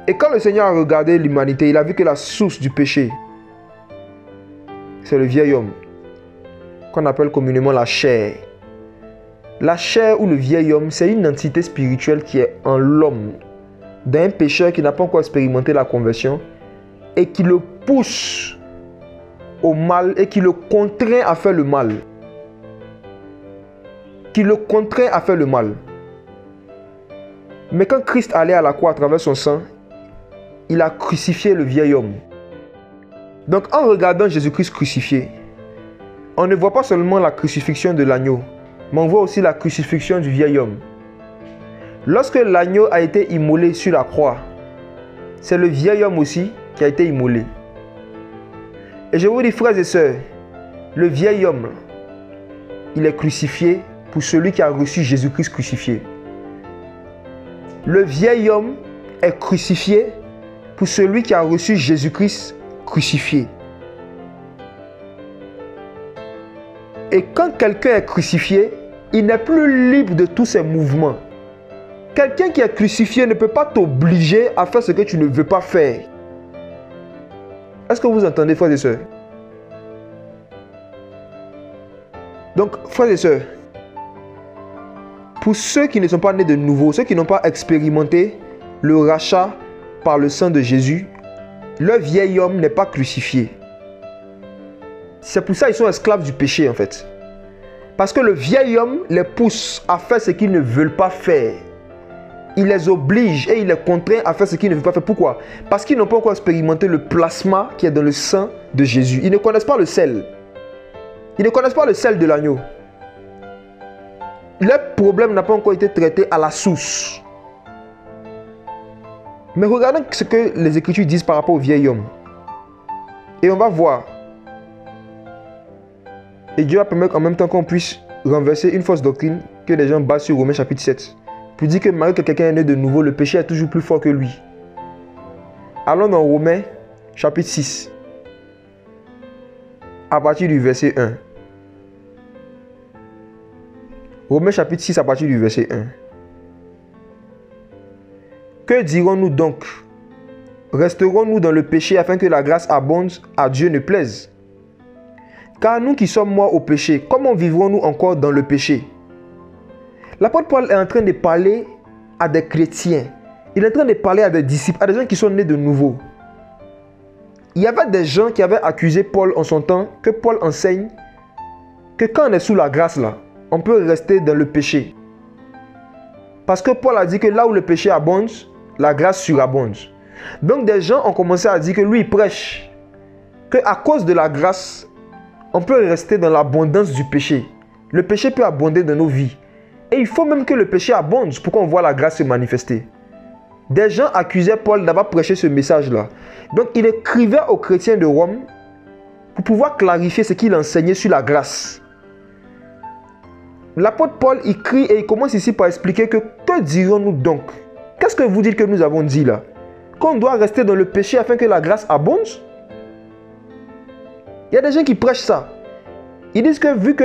Et quand le Seigneur a regardé l'humanité, il a vu que la source du péché, c'est le vieil homme, qu'on appelle communément la chair. La chair ou le vieil homme, c'est une entité spirituelle qui est en l'homme, d'un pécheur qui n'a pas encore expérimenté la conversion et qui le pousse au mal et qui le contraint à faire le mal. Qui le contraint à faire le mal. Mais quand Christ allait à la croix à travers son sang, il a crucifié le vieil homme. Donc en regardant Jésus-Christ crucifié, on ne voit pas seulement la crucifixion de l'agneau, mais on voit aussi la crucifixion du vieil homme. Lorsque l'agneau a été immolé sur la croix, c'est le vieil homme aussi qui a été immolé. Et je vous dis, frères et sœurs, le vieil homme, il est crucifié pour celui qui a reçu Jésus-Christ crucifié. Le vieil homme est crucifié pour celui qui a reçu Jésus-Christ crucifié. Et quand quelqu'un est crucifié, il n'est plus libre de tous ses mouvements. Quelqu'un qui est crucifié ne peut pas t'obliger à faire ce que tu ne veux pas faire. Est-ce que vous entendez, frères et sœurs? Donc, frères et sœurs, pour ceux qui ne sont pas nés de nouveau, ceux qui n'ont pas expérimenté le rachat par le sang de Jésus, le vieil homme n'est pas crucifié. C'est pour ça qu'ils sont esclaves du péché en fait. Parce que le vieil homme les pousse à faire ce qu'ils ne veulent pas faire. Il les oblige et il les contraint à faire ce qu'ils ne veulent pas faire. Pourquoi? Parce qu'ils n'ont pas encore expérimenté le plasma qui est dans le sang de Jésus. Ils ne connaissent pas le sel. Ils ne connaissent pas le sel de l'agneau. Leur problème n'a pas encore été traité à la source. Mais regardons ce que les Écritures disent par rapport au vieil homme. Et on va voir. Et Dieu va permettre en même temps qu'on puisse renverser une fausse doctrine que les gens basent sur Romains chapitre 7. Pour dire que malgré que quelqu'un est né de nouveau, le péché est toujours plus fort que lui. Allons dans Romains chapitre 6. À partir du verset 1. Romains chapitre 6 à partir du verset 1. Que dirons-nous donc? Resterons-nous dans le péché afin que la grâce abonde? À Dieu ne plaise. Car nous qui sommes morts au péché, comment vivrons-nous encore dans le péché? L'apôtre Paul est en train de parler à des chrétiens. Il est en train de parler à des disciples, à des gens qui sont nés de nouveau. Il y avait des gens qui avaient accusé Paul en son temps, que Paul enseigne que quand on est sous la grâce là, on peut rester dans le péché. Parce que Paul a dit que là où le péché abonde, la grâce surabonde. Donc des gens ont commencé à dire que lui il prêche qu'à cause de la grâce, on peut rester dans l'abondance du péché. Le péché peut abonder dans nos vies. Et il faut même que le péché abonde pour qu'on voit la grâce se manifester. Des gens accusaient Paul d'avoir prêché ce message-là. Donc il écrivait aux chrétiens de Rome pour pouvoir clarifier ce qu'il enseignait sur la grâce. L'apôtre Paul écrit et il commence ici par expliquer que dirons-nous donc? Qu'est-ce que vous dites que nous avons dit là? Qu'on doit rester dans le péché afin que la grâce abonde? Il y a des gens qui prêchent ça. Ils disent que vu que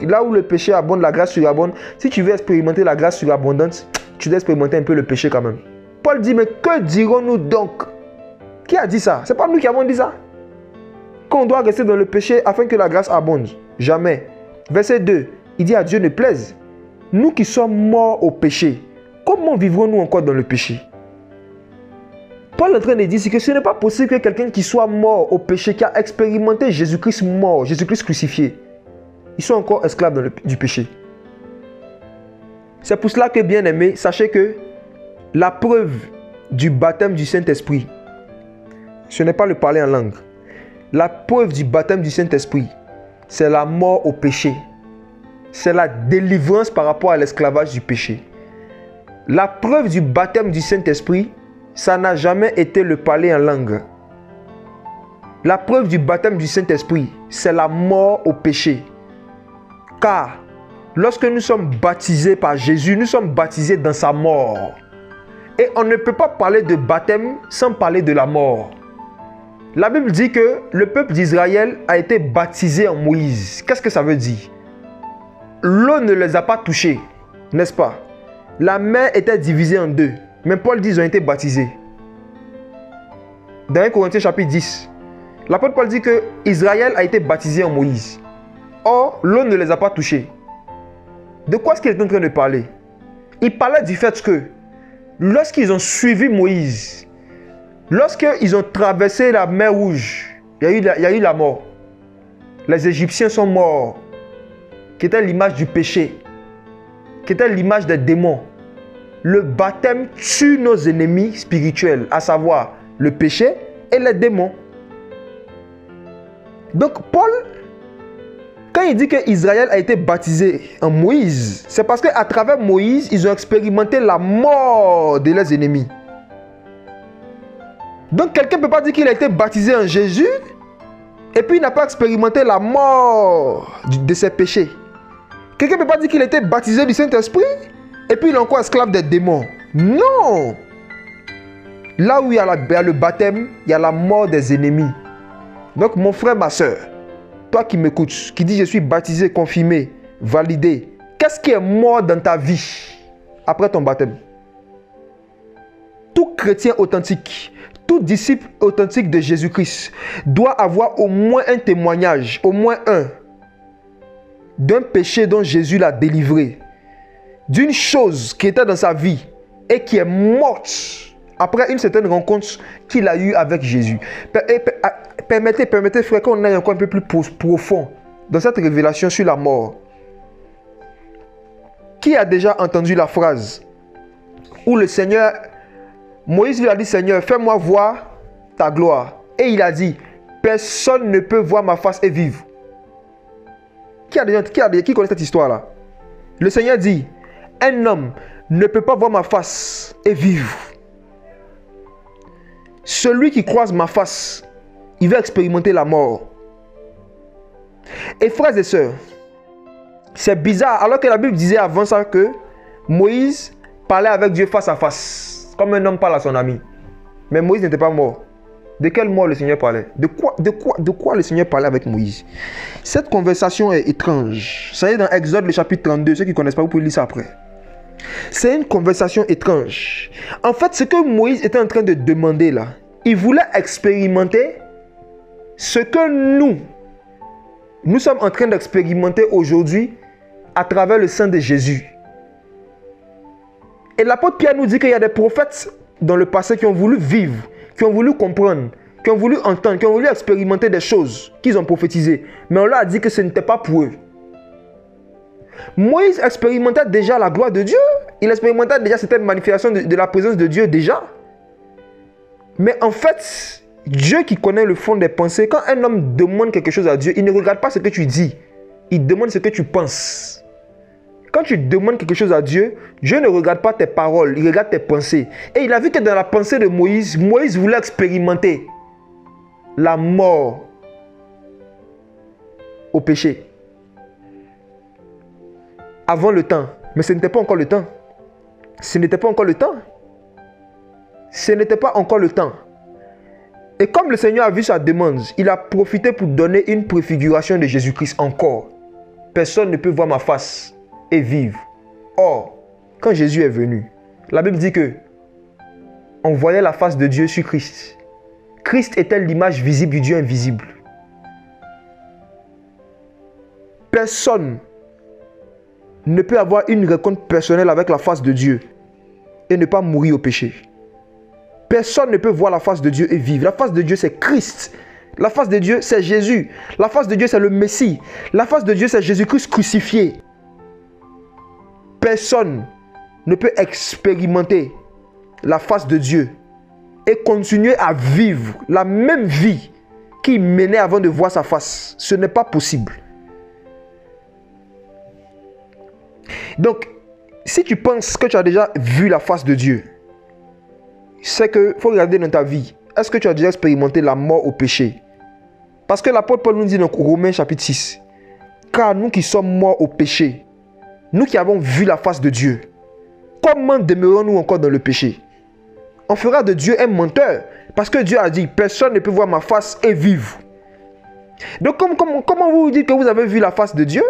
là où le péché abonde, la grâce surabonde, si tu veux expérimenter la grâce surabondante, tu dois expérimenter un peu le péché quand même. Paul dit, mais que dirons-nous donc? Qui a dit ça? Ce n'est pas nous qui avons dit ça. Qu'on doit rester dans le péché afin que la grâce abonde. Jamais. Verset 2, il dit à Dieu ne plaise. Nous qui sommes morts au péché, comment vivrons-nous encore dans le péché? Paul est en train de dire que ce n'est pas possible que quelqu'un qui soit mort au péché, qui a expérimenté Jésus-Christ mort, Jésus-Christ crucifié, il soit encore esclave du péché. C'est pour cela que, bien aimé, sachez que la preuve du baptême du Saint-Esprit, ce n'est pas le parler en langue. La preuve du baptême du Saint-Esprit, c'est la mort au péché. C'est la délivrance par rapport à l'esclavage du péché. La preuve du baptême du Saint-Esprit, ça n'a jamais été le parler en langue. La preuve du baptême du Saint-Esprit, c'est la mort au péché. Car lorsque nous sommes baptisés par Jésus, nous sommes baptisés dans sa mort. Et on ne peut pas parler de baptême sans parler de la mort. La Bible dit que le peuple d'Israël a été baptisé en Moïse. Qu'est-ce que ça veut dire? L'eau ne les a pas touchés, n'est-ce pas? La mer était divisée en deux. Mais Paul dit qu'ils ont été baptisés. Dans 1 Corinthiens chapitre 10, l'apôtre Paul dit que Israël a été baptisé en Moïse. Or, l'eau ne les a pas touchés. De quoi est-ce qu'il est en train de parler? Il parlait du fait que lorsqu'ils ont suivi Moïse, lorsqu'ils ont traversé la mer Rouge, il y a eu la mort. Les Égyptiens sont morts, qui était l'image du péché, qui était l'image des démons. Le baptême tue nos ennemis spirituels, à savoir le péché et les démons. Donc Paul, quand il dit qu'Israël a été baptisé en Moïse, c'est parce qu'à travers Moïse, ils ont expérimenté la mort de leurs ennemis. Donc quelqu'un ne peut pas dire qu'il a été baptisé en Jésus et puis il n'a pas expérimenté la mort de ses péchés. Quelqu'un ne peut pas dire qu'il a été baptisé du Saint-Esprit et puis il est encore esclave des démons. Non! Là où il y a le baptême, il y a la mort des ennemis. Donc mon frère, ma soeur, toi qui m'écoutes, qui dis je suis baptisé, confirmé, validé, qu'est-ce qui est mort dans ta vie après ton baptême? Tout chrétien authentique, tout disciple authentique de Jésus-Christ doit avoir au moins un témoignage, au moins un, d'un péché dont Jésus l'a délivré, d'une chose qui était dans sa vie et qui est morte après une certaine rencontre qu'il a eue avec Jésus. Permettez, frère, qu'on aille encore un peu plus profond dans cette révélation sur la mort. Qui a déjà entendu la phrase où le Seigneur, Moïse lui a dit, Seigneur, fais-moi voir ta gloire. Et il a dit, personne ne peut voir ma face et vivre. Qui connaît cette histoire-là? Le Seigneur dit, un homme ne peut pas voir ma face et vivre. Celui qui croise ma face, il va expérimenter la mort. Et frères et sœurs, c'est bizarre, alors que la Bible disait avant ça que Moïse parlait avec Dieu face à face, comme un homme parle à son ami. Mais Moïse n'était pas mort. De quelle mort le Seigneur parlait? De quoi le Seigneur parlait avec Moïse? Cette conversation est étrange. Ça y est dans Exode le chapitre 32. Ceux qui ne connaissent pas, vous pouvez lire ça après. C'est une conversation étrange. En fait, ce que Moïse était en train de demander là, il voulait expérimenter ce que nous sommes en train d'expérimenter aujourd'hui à travers le sang de Jésus. Et l'apôtre Pierre nous dit qu'il y a des prophètes dans le passé qui ont voulu vivre, qui ont voulu comprendre, qui ont voulu entendre, qui ont voulu expérimenter des choses qu'ils ont prophétisées. Mais on leur a dit que ce n'était pas pour eux. Moïse expérimentait déjà la gloire de Dieu. Il expérimentait déjà certaines manifestations de la présence de Dieu déjà. Mais en fait, Dieu qui connaît le fond des pensées, quand un homme demande quelque chose à Dieu, il ne regarde pas ce que tu dis. Il demande ce que tu penses. Quand tu demandes quelque chose à Dieu, Dieu ne regarde pas tes paroles, il regarde tes pensées. Et il a vu que dans la pensée de Moïse, Moïse voulait expérimenter la mort au péché. Avant le temps. Mais ce n'était pas encore le temps. Ce n'était pas encore le temps. Ce n'était pas encore le temps. Et comme le Seigneur a vu sa demande, il a profité pour donner une préfiguration de Jésus-Christ encore. Personne ne peut voir ma face et vivre. Or, quand Jésus est venu, la Bible dit que on voyait la face de Dieu sur Christ. Christ était l'image visible du Dieu invisible. Personne ne peut avoir une rencontre personnelle avec la face de Dieu et ne pas mourir au péché. Personne ne peut voir la face de Dieu et vivre. La face de Dieu, c'est Christ. La face de Dieu, c'est Jésus. La face de Dieu, c'est le Messie. La face de Dieu, c'est Jésus-Christ crucifié. Personne ne peut expérimenter la face de Dieu et continuer à vivre la même vie qu'il menait avant de voir sa face. Ce n'est pas possible. Donc, si tu penses que tu as déjà vu la face de Dieu, c'est qu'il faut regarder dans ta vie. Est-ce que tu as déjà expérimenté la mort au péché? Parce que l'apôtre Paul nous dit dans Romains chapitre 6, car nous qui sommes morts au péché, nous qui avons vu la face de Dieu, comment demeurons-nous encore dans le péché? On fera de Dieu un menteur. Parce que Dieu a dit, personne ne peut voir ma face et vivre. Donc comment vous dites que vous avez vu la face de Dieu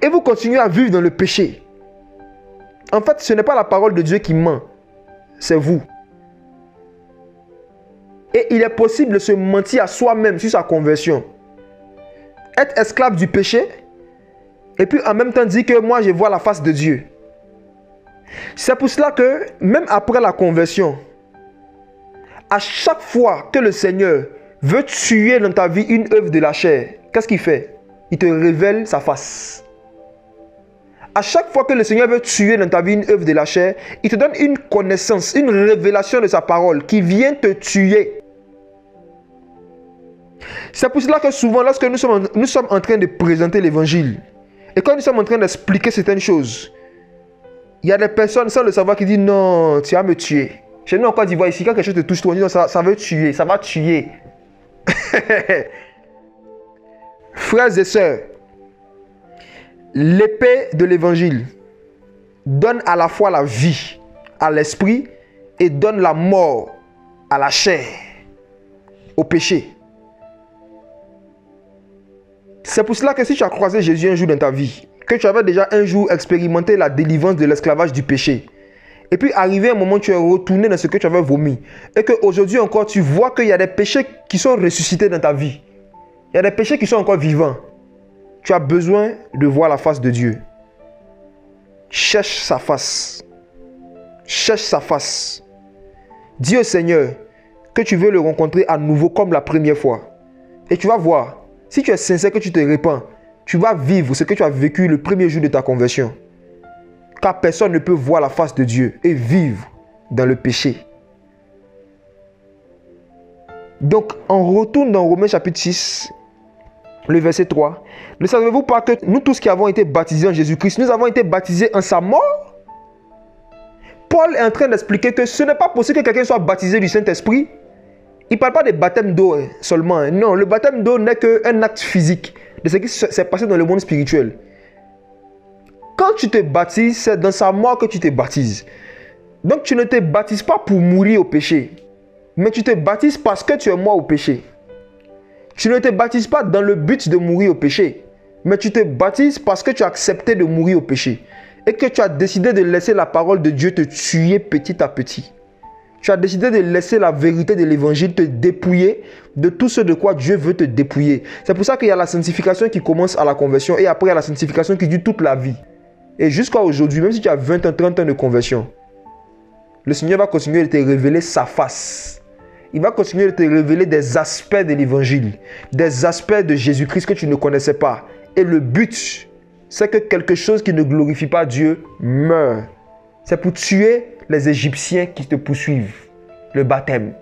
et vous continuez à vivre dans le péché? En fait, ce n'est pas la parole de Dieu qui ment, c'est vous. Et il est possible de se mentir à soi-même sur sa conversion. Être esclave du péché et puis en même temps dire que moi je vois la face de Dieu. C'est pour cela que même après la conversion, à chaque fois que le Seigneur veut tuer dans ta vie une œuvre de la chair, qu'est-ce qu'il fait? Il te révèle sa face. À chaque fois que le Seigneur veut tuer dans ta vie une œuvre de la chair, il te donne une connaissance, une révélation de sa parole qui vient te tuer. C'est pour cela que souvent, lorsque nous sommes en train de présenter l'évangile, et quand nous sommes en train d'expliquer certaines choses, il y a des personnes sans le savoir qui disent non, tu vas me tuer. Chez nous en Côte d'Ivoire, ici, quand quelque chose te touche, on dit non, ça veut tuer, ça va tuer. Frères et sœurs, l'épée de l'évangile donne à la fois la vie à l'esprit et donne la mort à la chair, au péché. C'est pour cela que si tu as croisé Jésus un jour dans ta vie, que tu avais déjà un jour expérimenté la délivrance de l'esclavage du péché, et puis arrivé un moment où tu es retourné dans ce que tu avais vomi, et qu'aujourd'hui encore tu vois qu'il y a des péchés qui sont ressuscités dans ta vie, il y a des péchés qui sont encore vivants, tu as besoin de voir la face de Dieu. Cherche sa face. Cherche sa face. Dis au Seigneur que tu veux le rencontrer à nouveau comme la première fois. Et tu vas voir, si tu es sincère, que tu te répands, tu vas vivre ce que tu as vécu le premier jour de ta conversion. Car personne ne peut voir la face de Dieu et vivre dans le péché. Donc, on retourne dans Romains chapitre 6, le verset 3. Ne savez-vous pas que nous tous qui avons été baptisés en Jésus-Christ, nous avons été baptisés en sa mort? Paul est en train d'expliquer que ce n'est pas possible que quelqu'un soit baptisé du Saint-Esprit. Il ne parle pas de baptême d'eau seulement. Non, le baptême d'eau n'est qu'un acte physique de ce qui s'est passé dans le monde spirituel. Quand tu te baptises, c'est dans sa mort que tu te baptises. Donc tu ne te baptises pas pour mourir au péché, mais tu te baptises parce que tu es mort au péché. Tu ne te baptises pas dans le but de mourir au péché, mais tu te baptises parce que tu as accepté de mourir au péché et que tu as décidé de laisser la parole de Dieu te tuer petit à petit. Tu as décidé de laisser la vérité de l'évangile te dépouiller de tout ce de quoi Dieu veut te dépouiller. C'est pour ça qu'il y a la sanctification qui commence à la conversion et après il y a la sanctification qui dure toute la vie. Et jusqu'à aujourd'hui, même si tu as 20 ans, 30 ans de conversion, le Seigneur va continuer de te révéler sa face. Il va continuer de te révéler des aspects de l'évangile, des aspects de Jésus-Christ que tu ne connaissais pas. Et le but, c'est que quelque chose qui ne glorifie pas Dieu meure. C'est pour tuer les Égyptiens qui te poursuivent. Le baptême.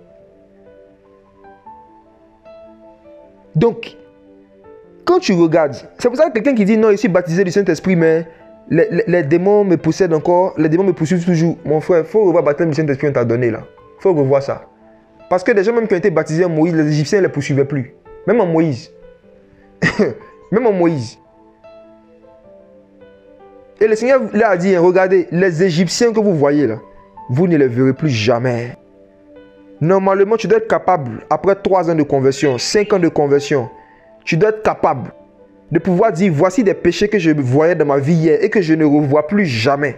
Donc, quand tu regardes, c'est pour ça que quelqu'un qui dit non, je suis baptisé du Saint-Esprit, mais les démons me possèdent encore, les démons me poursuivent toujours. Mon frère, il faut revoir le baptême du Saint-Esprit qu'on t'a donné là. Il faut revoir ça. Parce que des gens même qui ont été baptisés en Moïse, les Égyptiens ne les poursuivaient plus. Même en Moïse. Même en Moïse. Et le Seigneur leur a dit, regardez, les Égyptiens que vous voyez là, vous ne les verrez plus jamais. Normalement, tu dois être capable, après 3 ans de conversion, 5 ans de conversion, tu dois être capable de pouvoir dire, voici des péchés que je voyais dans ma vie hier et que je ne revois plus jamais.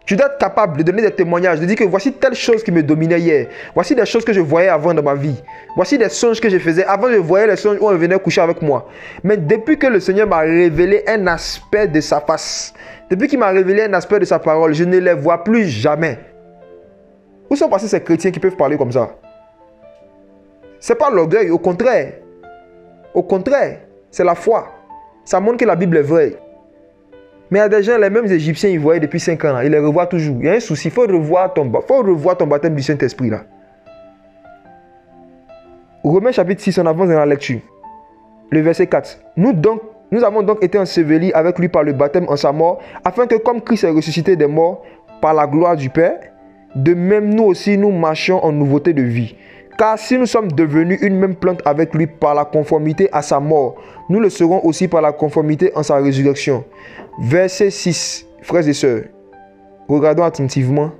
Tu dois être capable de donner des témoignages, de dire que voici telle chose qui me dominait hier. Voici des choses que je voyais avant dans ma vie. Voici des songes que je faisais. Avant, je voyais les songes où on venait coucher avec moi. Mais depuis que le Seigneur m'a révélé un aspect de sa face, depuis qu'il m'a révélé un aspect de sa parole, je ne les vois plus jamais. Où sont passés ces chrétiens qui peuvent parler comme ça? Ce n'est pas l'orgueil, au contraire. Au contraire, c'est la foi. Ça montre que la Bible est vraie. Mais il y a des gens, les mêmes Égyptiens, ils voyaient depuis 5 ans. Là, ils les revoient toujours. Il y a un souci. Il faut revoir ton baptême du Saint-Esprit. Là. Romains chapitre 6, on avance dans la lecture. Le verset 4. Nous avons donc été ensevelis avec lui par le baptême en sa mort, afin que comme Christ est ressuscité des morts par la gloire du Père, de même nous aussi nous marchions en nouveauté de vie. Car si nous sommes devenus une même plante avec lui par la conformité à sa mort, nous le serons aussi par la conformité en sa résurrection. Verset 6, frères et sœurs, regardons attentivement.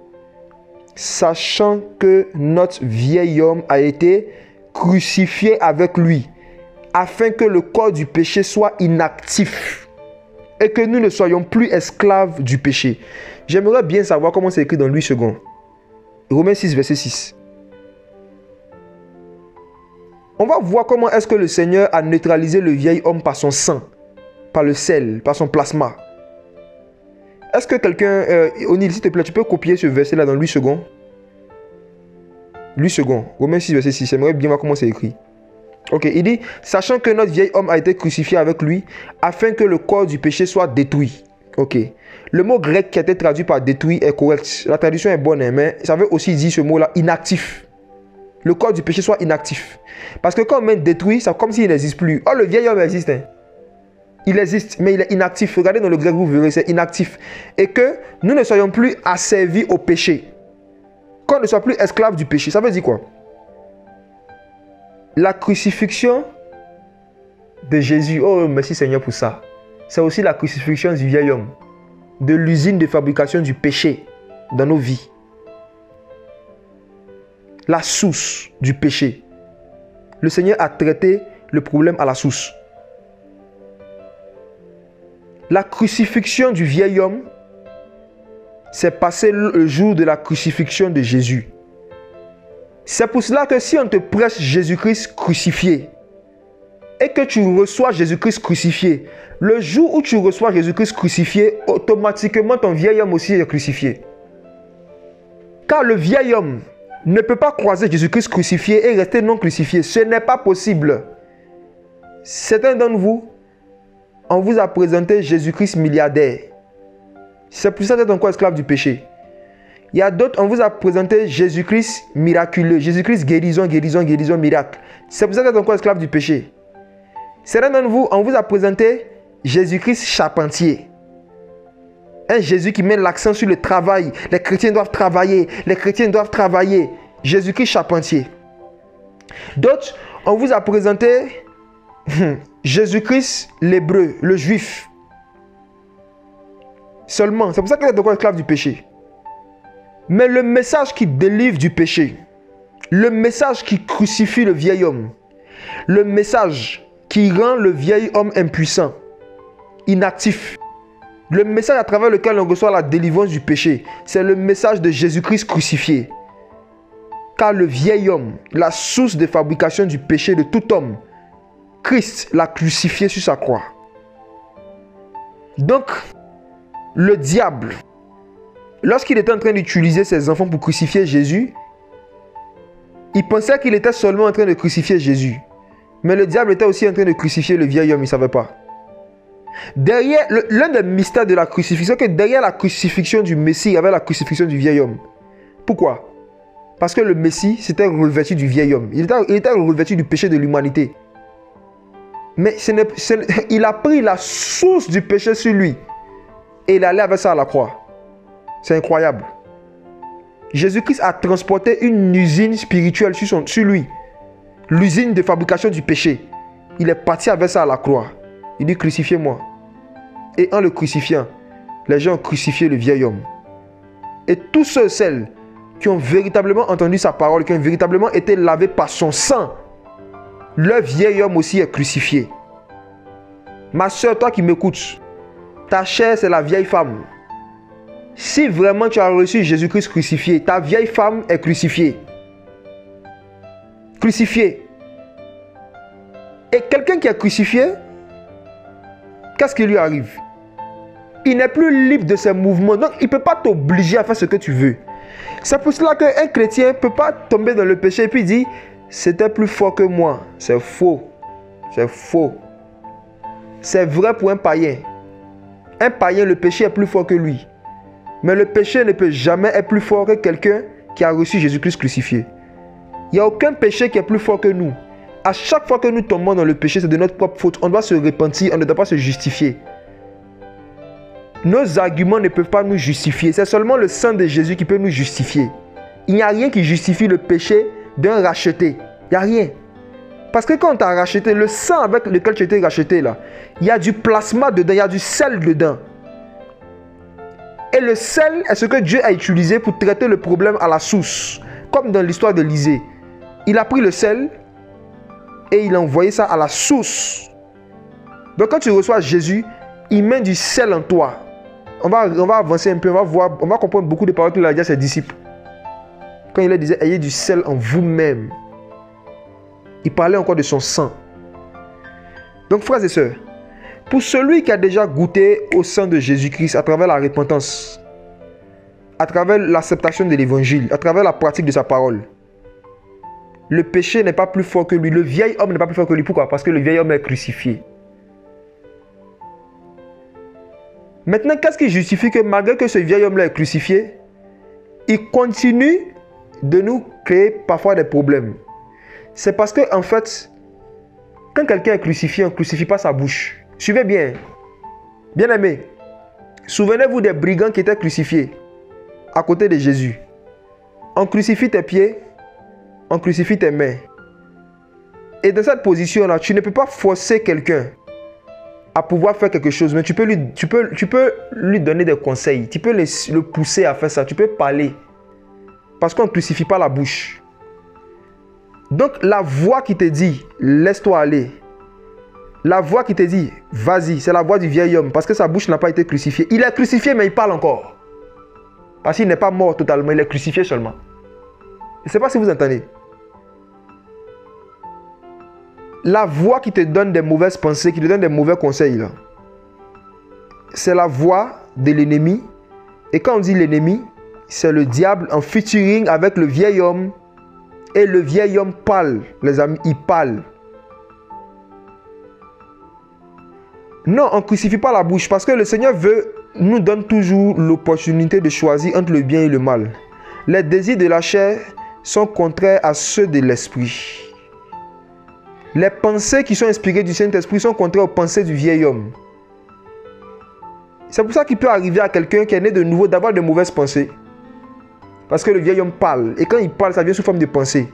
Sachant que notre vieil homme a été crucifié avec lui, afin que le corps du péché soit inactif et que nous ne soyons plus esclaves du péché. J'aimerais bien savoir comment c'est écrit dans Louis II. Romains 6, verset 6. On va voir comment est-ce que le Seigneur a neutralisé le vieil homme par son sang, par le sel, par son plasma. Est-ce que quelqu'un... O'Neill, s'il te plaît, tu peux copier ce verset-là dans Louis II? Louis II, Romains 6, verset 6. J'aimerais bien voir comment c'est écrit. Ok, il dit, sachant que notre vieil homme a été crucifié avec lui, afin que le corps du péché soit détruit. Ok. Le mot grec qui a été traduit par détruit est correct. La traduction est bonne, hein, mais ça veut aussi dire ce mot-là, inactif. Le corps du péché soit inactif. Parce que quand on met détruit, c'est comme s'il n'existe plus. Oh, le vieil homme existe. Hein. Il existe, mais il est inactif. Regardez dans le grec, vous verrez, c'est inactif. Et que nous ne soyons plus asservis au péché. Qu'on ne soit plus esclaves du péché. Ça veut dire quoi? La crucifixion de Jésus, oh merci Seigneur pour ça. C'est aussi la crucifixion du vieil homme. De l'usine de fabrication du péché dans nos vies. La source du péché. Le Seigneur a traité le problème à la source. La crucifixion du vieil homme s'est passée le jour de la crucifixion de Jésus. C'est pour cela que si on te prêche Jésus-Christ crucifié et que tu reçois Jésus-Christ crucifié, le jour où tu reçois Jésus-Christ crucifié, automatiquement ton vieil homme aussi est crucifié. Car le vieil homme ne peut pas croiser Jésus-Christ crucifié et rester non crucifié. Ce n'est pas possible. Certains d'entre vous, on vous a présenté Jésus-Christ milliardaire. C'est pour ça que vous êtes encore esclave du péché. Il y a d'autres, on vous a présenté Jésus-Christ miraculeux. Jésus-Christ guérison, guérison, guérison, miracle. C'est pour ça que vous êtes encore esclave du péché. Certains d'entre vous, on vous a présenté Jésus-Christ charpentier. Un Jésus qui met l'accent sur le travail. Les chrétiens doivent travailler. Les chrétiens doivent travailler. Jésus-Christ charpentier. D'autres, on vous a présenté Jésus-Christ l'hébreu, le juif. Seulement, c'est pour ça que vous êtes encore esclave du péché. Mais le message qui délivre du péché, le message qui crucifie le vieil homme, le message qui rend le vieil homme impuissant, inactif, le message à travers lequel on reçoit la délivrance du péché, c'est le message de Jésus-Christ crucifié. Car le vieil homme, la source de fabrication du péché de tout homme, Christ l'a crucifié sur sa croix. Donc, le diable, lorsqu'il était en train d'utiliser ses enfants pour crucifier Jésus, il pensait qu'il était seulement en train de crucifier Jésus. Mais le diable était aussi en train de crucifier le vieil homme, il ne savait pas. Derrière, l'un des mystères de la crucifixion, c'est que derrière la crucifixion du Messie, il y avait la crucifixion du vieil homme. Pourquoi? Parce que le Messie s'était revêtu du vieil homme. Il était revêtu du péché de l'humanité. Mais il a pris la source du péché sur lui. Et il allait avec ça à la croix. C'est incroyable. Jésus-Christ a transporté une usine spirituelle sur lui. L'usine de fabrication du péché. Il est parti avec ça à la croix. Il dit crucifiez-moi. Et en le crucifiant, les gens ont crucifié le vieil homme. Et tous ceux et celles qui ont véritablement entendu sa parole, qui ont véritablement été lavés par son sang, le vieil homme aussi est crucifié. Ma soeur, toi qui m'écoutes, ta chair c'est la vieille femme. Si vraiment tu as reçu Jésus-Christ crucifié, ta vieille femme est crucifiée. Crucifiée. Et quelqu'un qui est crucifié, qu'est-ce qui lui arrive? Il n'est plus libre de ses mouvements. Donc, il ne peut pas t'obliger à faire ce que tu veux. C'est pour cela qu'un chrétien ne peut pas tomber dans le péché et puis dire « C'était plus fort que moi ». C'est faux. C'est faux. C'est vrai pour un païen. Un païen, le péché est plus fort que lui. Mais le péché ne peut jamais être plus fort que quelqu'un qui a reçu Jésus-Christ crucifié. Il n'y a aucun péché qui est plus fort que nous. À chaque fois que nous tombons dans le péché, c'est de notre propre faute. On doit se repentir, on ne doit pas se justifier. Nos arguments ne peuvent pas nous justifier. C'est seulement le sang de Jésus qui peut nous justifier. Il n'y a rien qui justifie le péché d'un racheté. Il n'y a rien. Parce que quand on t'a racheté, le sang avec lequel tu as été racheté, là, il y a du plasma dedans, il y a du sel dedans. Et le sel est ce que Dieu a utilisé pour traiter le problème à la source. Comme dans l'histoire d'Élisée. Il a pris le sel et il a envoyé ça à la source. Donc quand tu reçois Jésus, il met du sel en toi. On va avancer un peu, on va comprendre beaucoup de paroles qu'il a dit à ses disciples. Quand il leur disait, ayez du sel en vous-même. Il parlait encore de son sang. Donc frères et sœurs, pour celui qui a déjà goûté au sang de Jésus-Christ à travers la repentance, à travers l'acceptation de l'évangile, à travers la pratique de sa parole, le péché n'est pas plus fort que lui. Le vieil homme n'est pas plus fort que lui. Pourquoi? Parce que le vieil homme est crucifié. Maintenant, qu'est-ce qui justifie que malgré que ce vieil homme-là est crucifié, il continue de nous créer parfois des problèmes? C'est parce que, en fait, quand quelqu'un est crucifié, on ne crucifie pas sa bouche. Suivez bien. Bien aimé, souvenez-vous des brigands qui étaient crucifiés à côté de Jésus. On crucifie tes pieds, on crucifie tes mains. Et dans cette position-là, tu ne peux pas forcer quelqu'un à pouvoir faire quelque chose, mais tu peux lui donner des conseils. Tu peux le pousser à faire ça. Tu peux parler. Parce qu'on ne crucifie pas la bouche. Donc, la voix qui te dit, laisse-toi aller. La voix qui te dit, vas-y, c'est la voix du vieil homme. Parce que sa bouche n'a pas été crucifiée. Il est crucifié, mais il parle encore. Parce qu'il n'est pas mort totalement, il est crucifié seulement. Je ne sais pas si vous entendez. La voix qui te donne des mauvaises pensées, qui te donne des mauvais conseils, c'est la voix de l'ennemi. Et quand on dit l'ennemi, c'est le diable en featuring avec le vieil homme. Et le vieil homme parle, les amis, il parle. Non, on ne crucifie pas la bouche parce que le Seigneur nous donne toujours l'opportunité de choisir entre le bien et le mal. Les désirs de la chair sont contraires à ceux de l'esprit. Les pensées qui sont inspirées du Saint-Esprit sont contraires aux pensées du vieil homme. C'est pour ça qu'il peut arriver à quelqu'un qui est né de nouveau d'avoir de mauvaises pensées. Parce que le vieil homme parle. Et quand il parle, ça vient sous forme de pensée.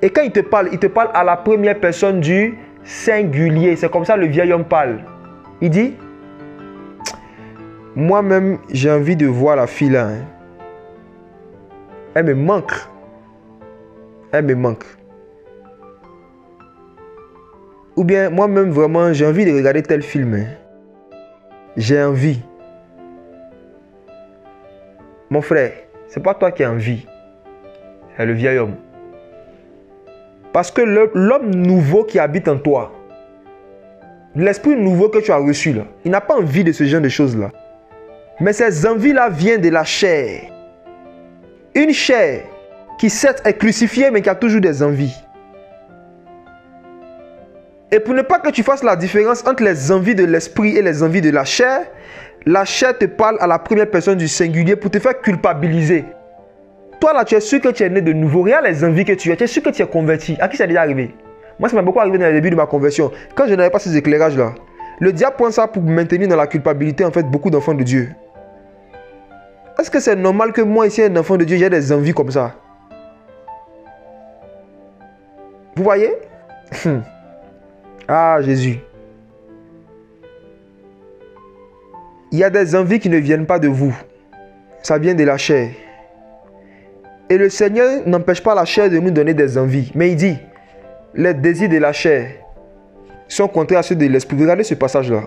Et quand il te parle à la première personne du singulier. C'est comme ça que le vieil homme parle. Il dit, moi-même, j'ai envie de voir la fille là. Elle me manque. Elle me manque. Ou bien, moi-même, vraiment, j'ai envie de regarder tel film. J'ai envie. Mon frère, c'est pas toi qui as envie. C'est le vieil homme. Parce que l'homme nouveau qui habite en toi, l'esprit nouveau que tu as reçu là, il n'a pas envie de ce genre de choses là. Mais ces envies-là viennent de la chair. Une chair qui certes est crucifiée mais qui a toujours des envies. Et pour ne pas que tu fasses la différence entre les envies de l'esprit et les envies de la chair te parle à la première personne du singulier pour te faire culpabiliser. Toi là, tu es sûr que tu es né de nouveau. Regarde les envies que tu as. Tu es sûr que tu es converti. À qui ça est déjà arrivé? Moi, ça m'a beaucoup arrivé dans le début de ma conversion. Quand je n'avais pas ces éclairages-là, le diable prend ça pour maintenir dans la culpabilité en fait beaucoup d'enfants de Dieu. Est-ce que c'est normal que moi, ici, un enfant de Dieu, j'ai des envies comme ça? Vous voyez? Ah, Jésus. Il y a des envies qui ne viennent pas de vous. Ça vient de la chair. Et le Seigneur n'empêche pas la chair de nous donner des envies. Mais il dit, les désirs de la chair sont contraires à ceux de l'esprit. Regardez ce passage-là.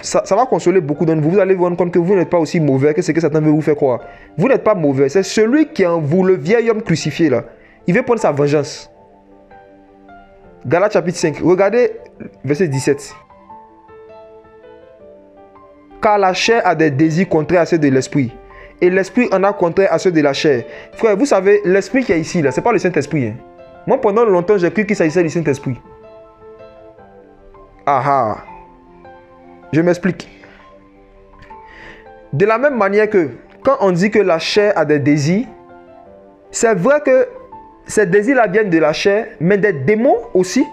ça va consoler beaucoup d'entre vous. Vous allez vous rendre compte que vous n'êtes pas aussi mauvais que ce que Satan veut vous faire croire. Vous n'êtes pas mauvais. C'est celui qui est en vous, le vieil homme crucifié là. Il veut prendre sa vengeance. Galates chapitre 5. Regardez verset 17. Car la chair a des désirs contraires à ceux de l'esprit. Et l'esprit en a contraire à ceux de la chair. Frère, vous savez, l'esprit qui est ici, là, ce n'est pas le Saint-Esprit. Hein. Moi, pendant longtemps, j'ai cru qu'il s'agissait du Saint-Esprit. Ah ah. Je m'explique. De la même manière que quand on dit que la chair a des désirs, c'est vrai que ces désirs-là viennent de la chair, mais des démons aussi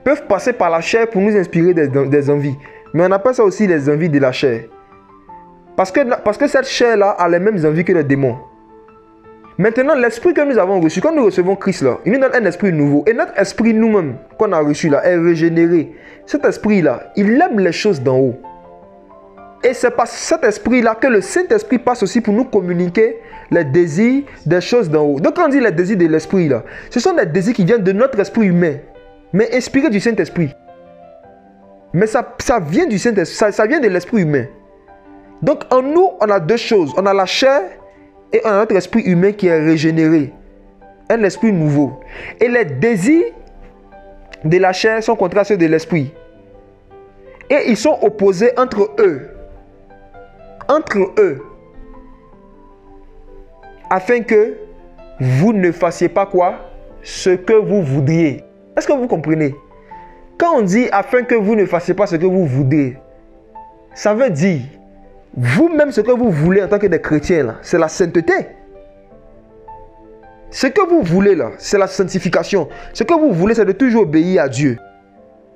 peuvent passer par la chair pour nous inspirer des envies. Mais on appelle ça aussi les envies de la chair. Parce que cette chair-là a les mêmes envies que les démons. Maintenant, l'esprit que nous avons reçu, quand nous recevons Christ, là, il nous donne un esprit nouveau. Et notre esprit nous-mêmes, qu'on a reçu là, est régénéré. Cet esprit-là, il aime les choses d'en haut. Et c'est par cet esprit-là que le Saint-Esprit passe aussi pour nous communiquer les désirs des choses d'en haut. Donc quand on dit les désirs de l'esprit, là, ce sont des désirs qui viennent de notre esprit humain, mais inspirés du Saint-Esprit. Mais ça vient du Saint-Esprit, ça vient de l'esprit humain. Donc en nous, on a deux choses. On a la chair et on a notre esprit humain qui est régénéré. Un esprit nouveau. Et les désirs de la chair sont contraires à ceux de l'esprit. Et ils sont opposés entre eux. Entre eux. Afin que vous ne fassiez pas quoi? Ce que vous voudriez. Est-ce que vous comprenez? Quand on dit afin que vous ne fassiez pas ce que vous voudriez, ça veut dire vous-même ce que vous voulez en tant que des chrétiens, c'est la sainteté. Ce que vous voulez là, c'est la sanctification. Ce que vous voulez, c'est de toujours obéir à Dieu.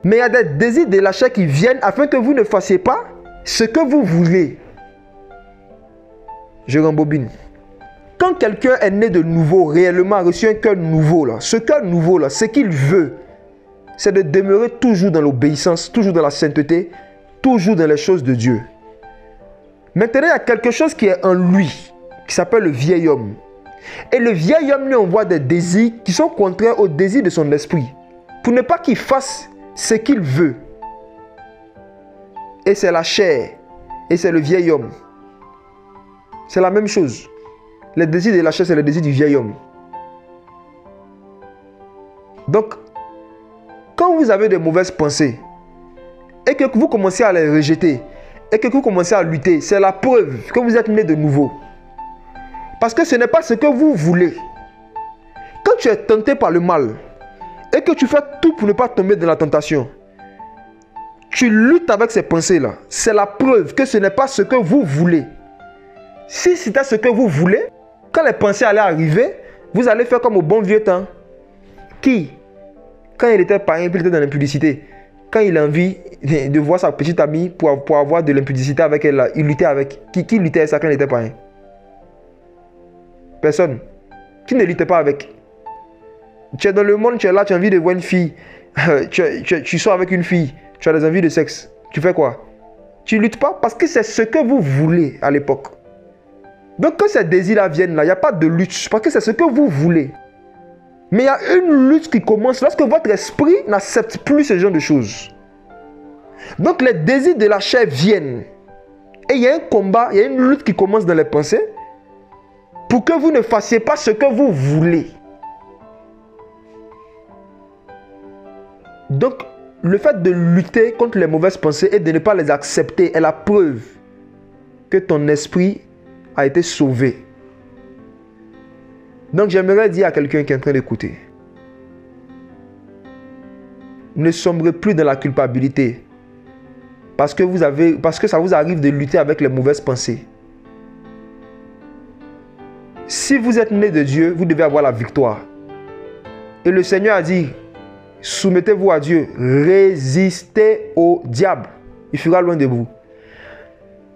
Mais il y a des désirs de la chair qui viennent afin que vous ne fassiez pas ce que vous voulez. Je rembobine. Quand quelqu'un est né de nouveau, réellement a reçu un cœur nouveau, là, ce cœur nouveau, là, ce qu'il veut, c'est de demeurer toujours dans l'obéissance, toujours dans la sainteté, toujours dans les choses de Dieu. Maintenant, il y a quelque chose qui est en lui, qui s'appelle le vieil homme. Et le vieil homme lui envoie des désirs qui sont contraires aux désirs de son esprit, pour ne pas qu'il fasse ce qu'il veut. Et c'est la chair, et c'est le vieil homme. C'est la même chose. Les désirs de la chair, c'est les désirs du vieil homme. Donc, quand vous avez de mauvaises pensées, et que vous commencez à les rejeter, et que vous commencez à lutter, c'est la preuve que vous êtes né de nouveau. Parce que ce n'est pas ce que vous voulez. Quand tu es tenté par le mal, et que tu fais tout pour ne pas tomber dans la tentation, tu luttes avec ces pensées-là. C'est la preuve que ce n'est pas ce que vous voulez. Si c'était ce que vous voulez, quand les pensées allaient arriver, vous allez faire comme au bon vieux temps. Qui, quand il était païen, il était dans l'impudicité, quand il a envie de voir sa petite amie pour avoir de l'impudicité avec elle, là, il luttait avec. Qui luttait avec ça quand il était païen? Personne. Qui ne luttait pas avec? Tu es dans le monde, tu es là, tu as envie de voir une fille, tu sors avec une fille, tu as des envies de sexe. Tu fais quoi? Tu ne luttes pas parce que c'est ce que vous voulez à l'époque. Donc quand ces désirs-là viennent là, il n'y a pas de lutte parce que c'est ce que vous voulez. Mais il y a une lutte qui commence lorsque votre esprit n'accepte plus ce genre de choses. Donc les désirs de la chair viennent. Et il y a un combat, il y a une lutte qui commence dans les pensées pour que vous ne fassiez pas ce que vous voulez. Donc le fait de lutter contre les mauvaises pensées et de ne pas les accepter est la preuve que ton esprit a été sauvé. Donc j'aimerais dire à quelqu'un qui est en train d'écouter, ne sombrez plus dans la culpabilité parce que ça vous arrive de lutter avec les mauvaises pensées. Si vous êtes né de Dieu, vous devez avoir la victoire. Et le Seigneur a dit, soumettez-vous à Dieu, résistez au diable, il fuira loin de vous.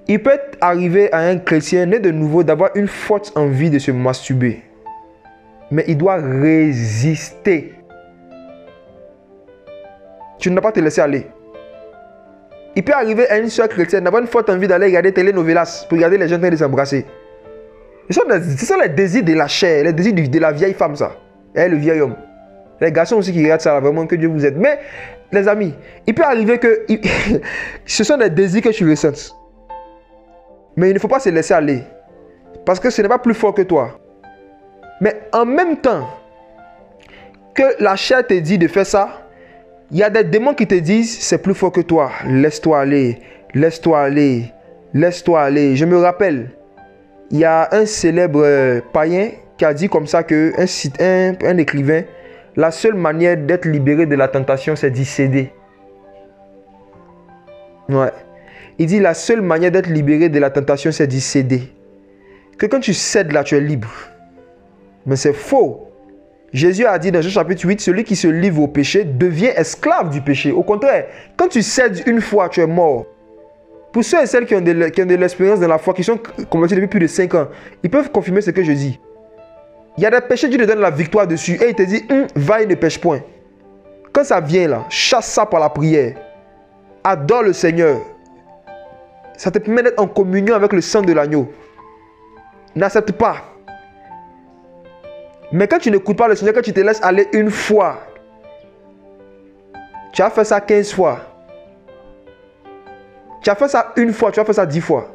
Il peut arriver à un chrétien né de nouveau d'avoir une forte envie de se masturber. Mais il doit résister. Tu ne dois pas te laisser aller. Il peut arriver à une soeur chrétienne d'avoir une forte envie d'aller regarder telenovelas pour regarder les gens en train de s'embrasser. Ce sont les désirs de la chair, les désirs de la vieille femme, ça. Et le vieil homme. Les garçons aussi qui regardent ça, vraiment que Dieu vous aide. Mais les amis, il peut arriver que ce sont des désirs que tu ressentes. Mais il ne faut pas se laisser aller. Parce que ce n'est pas plus fort que toi. Mais en même temps que la chair te dit de faire ça, il y a des démons qui te disent c'est plus fort que toi. Laisse-toi aller. Laisse-toi aller. Laisse-toi aller. Je me rappelle, il y a un célèbre païen qui a dit comme ça que un écrivain, la seule manière d'être libéré de la tentation, c'est d'y céder. Ouais. Il dit la seule manière d'être libéré de la tentation, c'est d'y céder. Que quand tu cèdes là, tu es libre. Mais c'est faux. Jésus a dit dans Jean chapitre 8, celui qui se livre au péché devient esclave du péché. Au contraire, quand tu cèdes une fois, tu es mort. Pour ceux et celles qui ont de l'expérience dans la foi, qui sont convertis depuis plus de 5 ans, ils peuvent confirmer ce que je dis. Il y a des péchés, Dieu te donne la victoire dessus et il te dit, va et ne pêche point. Quand ça vient là, chasse ça par la prière. Adore le Seigneur. Ça te permet d'être en communion avec le sang de l'agneau. N'accepte pas. Mais quand tu n'écoutes pas le Seigneur, quand tu te laisses aller une fois, tu as fait ça 15 fois. Tu as fait ça une fois, tu as fait ça 10 fois.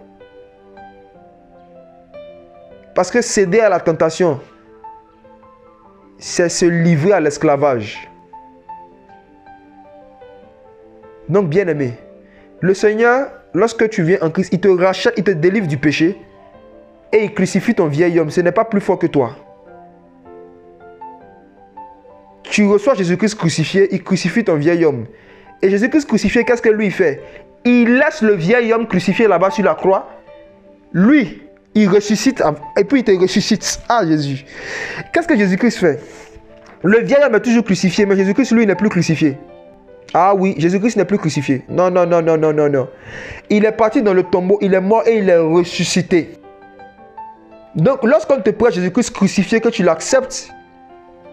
Parce que céder à la tentation, c'est se livrer à l'esclavage. Donc, bien-aimé, le Seigneur, lorsque tu viens en Christ, il te rachète, il te délivre du péché et il crucifie ton vieil homme. Ce n'est pas plus fort que toi. Tu reçois Jésus-Christ crucifié, il crucifie ton vieil homme. Et Jésus-Christ crucifié, qu'est-ce que lui fait? Il laisse le vieil homme crucifié là-bas sur la croix. Lui, il ressuscite et puis il te ressuscite. Ah, Jésus. Qu'est-ce que Jésus-Christ fait? Le vieil homme est toujours crucifié, mais Jésus-Christ, lui, n'est plus crucifié. Ah oui, Jésus-Christ n'est plus crucifié. Non, non, non, non, non, non, non. Il est parti dans le tombeau, il est mort et il est ressuscité. Donc, lorsqu'on te prête Jésus-Christ crucifié, que tu l'acceptes,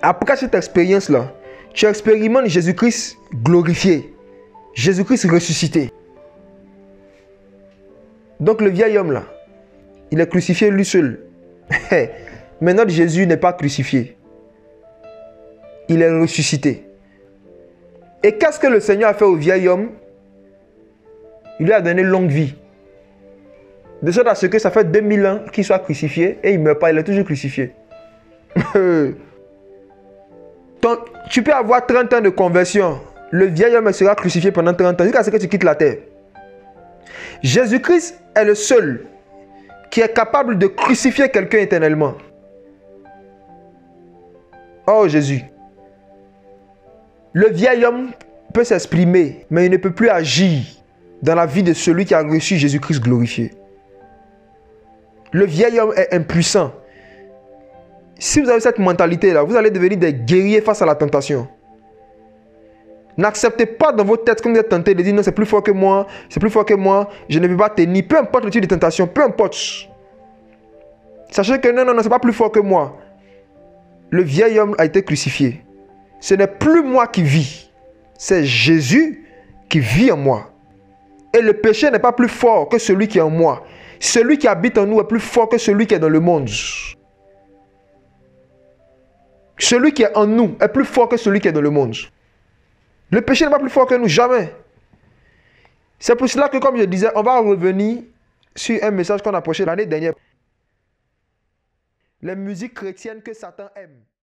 après cette expérience-là, tu expérimentes Jésus-Christ glorifié. Jésus-Christ ressuscité. Donc, le vieil homme là, il est crucifié lui seul. Mais notre Jésus n'est pas crucifié. Il est ressuscité. Et qu'est-ce que le Seigneur a fait au vieil homme? Il lui a donné longue vie. De sorte à ce que ça fait 2000 ans qu'il soit crucifié et il ne meurt pas, il est toujours crucifié. Tu peux avoir 30 ans de conversion. Le vieil homme sera crucifié pendant 30 ans jusqu'à ce que tu quittes la terre. Jésus-Christ est le seul qui est capable de crucifier quelqu'un éternellement. Oh Jésus. Le vieil homme peut s'exprimer, mais il ne peut plus agir dans la vie de celui qui a reçu Jésus-Christ glorifié. Le vieil homme est impuissant. Si vous avez cette mentalité-là, vous allez devenir des guerriers face à la tentation. N'acceptez pas dans votre tête, comme vous êtes tenté, de dire non, c'est plus fort que moi, c'est plus fort que moi, je ne peux pas tenir. Peu importe le type de tentation, peu importe. Sachez que non, non, non, c'est pas plus fort que moi. Le vieil homme a été crucifié. Ce n'est plus moi qui vis, c'est Jésus qui vit en moi. Et le péché n'est pas plus fort que celui qui est en moi. Celui qui habite en nous est plus fort que celui qui est dans le monde. Celui qui est en nous est plus fort que celui qui est dans le monde. Le péché n'est pas plus fort que nous, jamais. C'est pour cela que, comme je disais, on va revenir sur un message qu'on a prêché l'année dernière. Les musiques chrétiennes que Satan aime.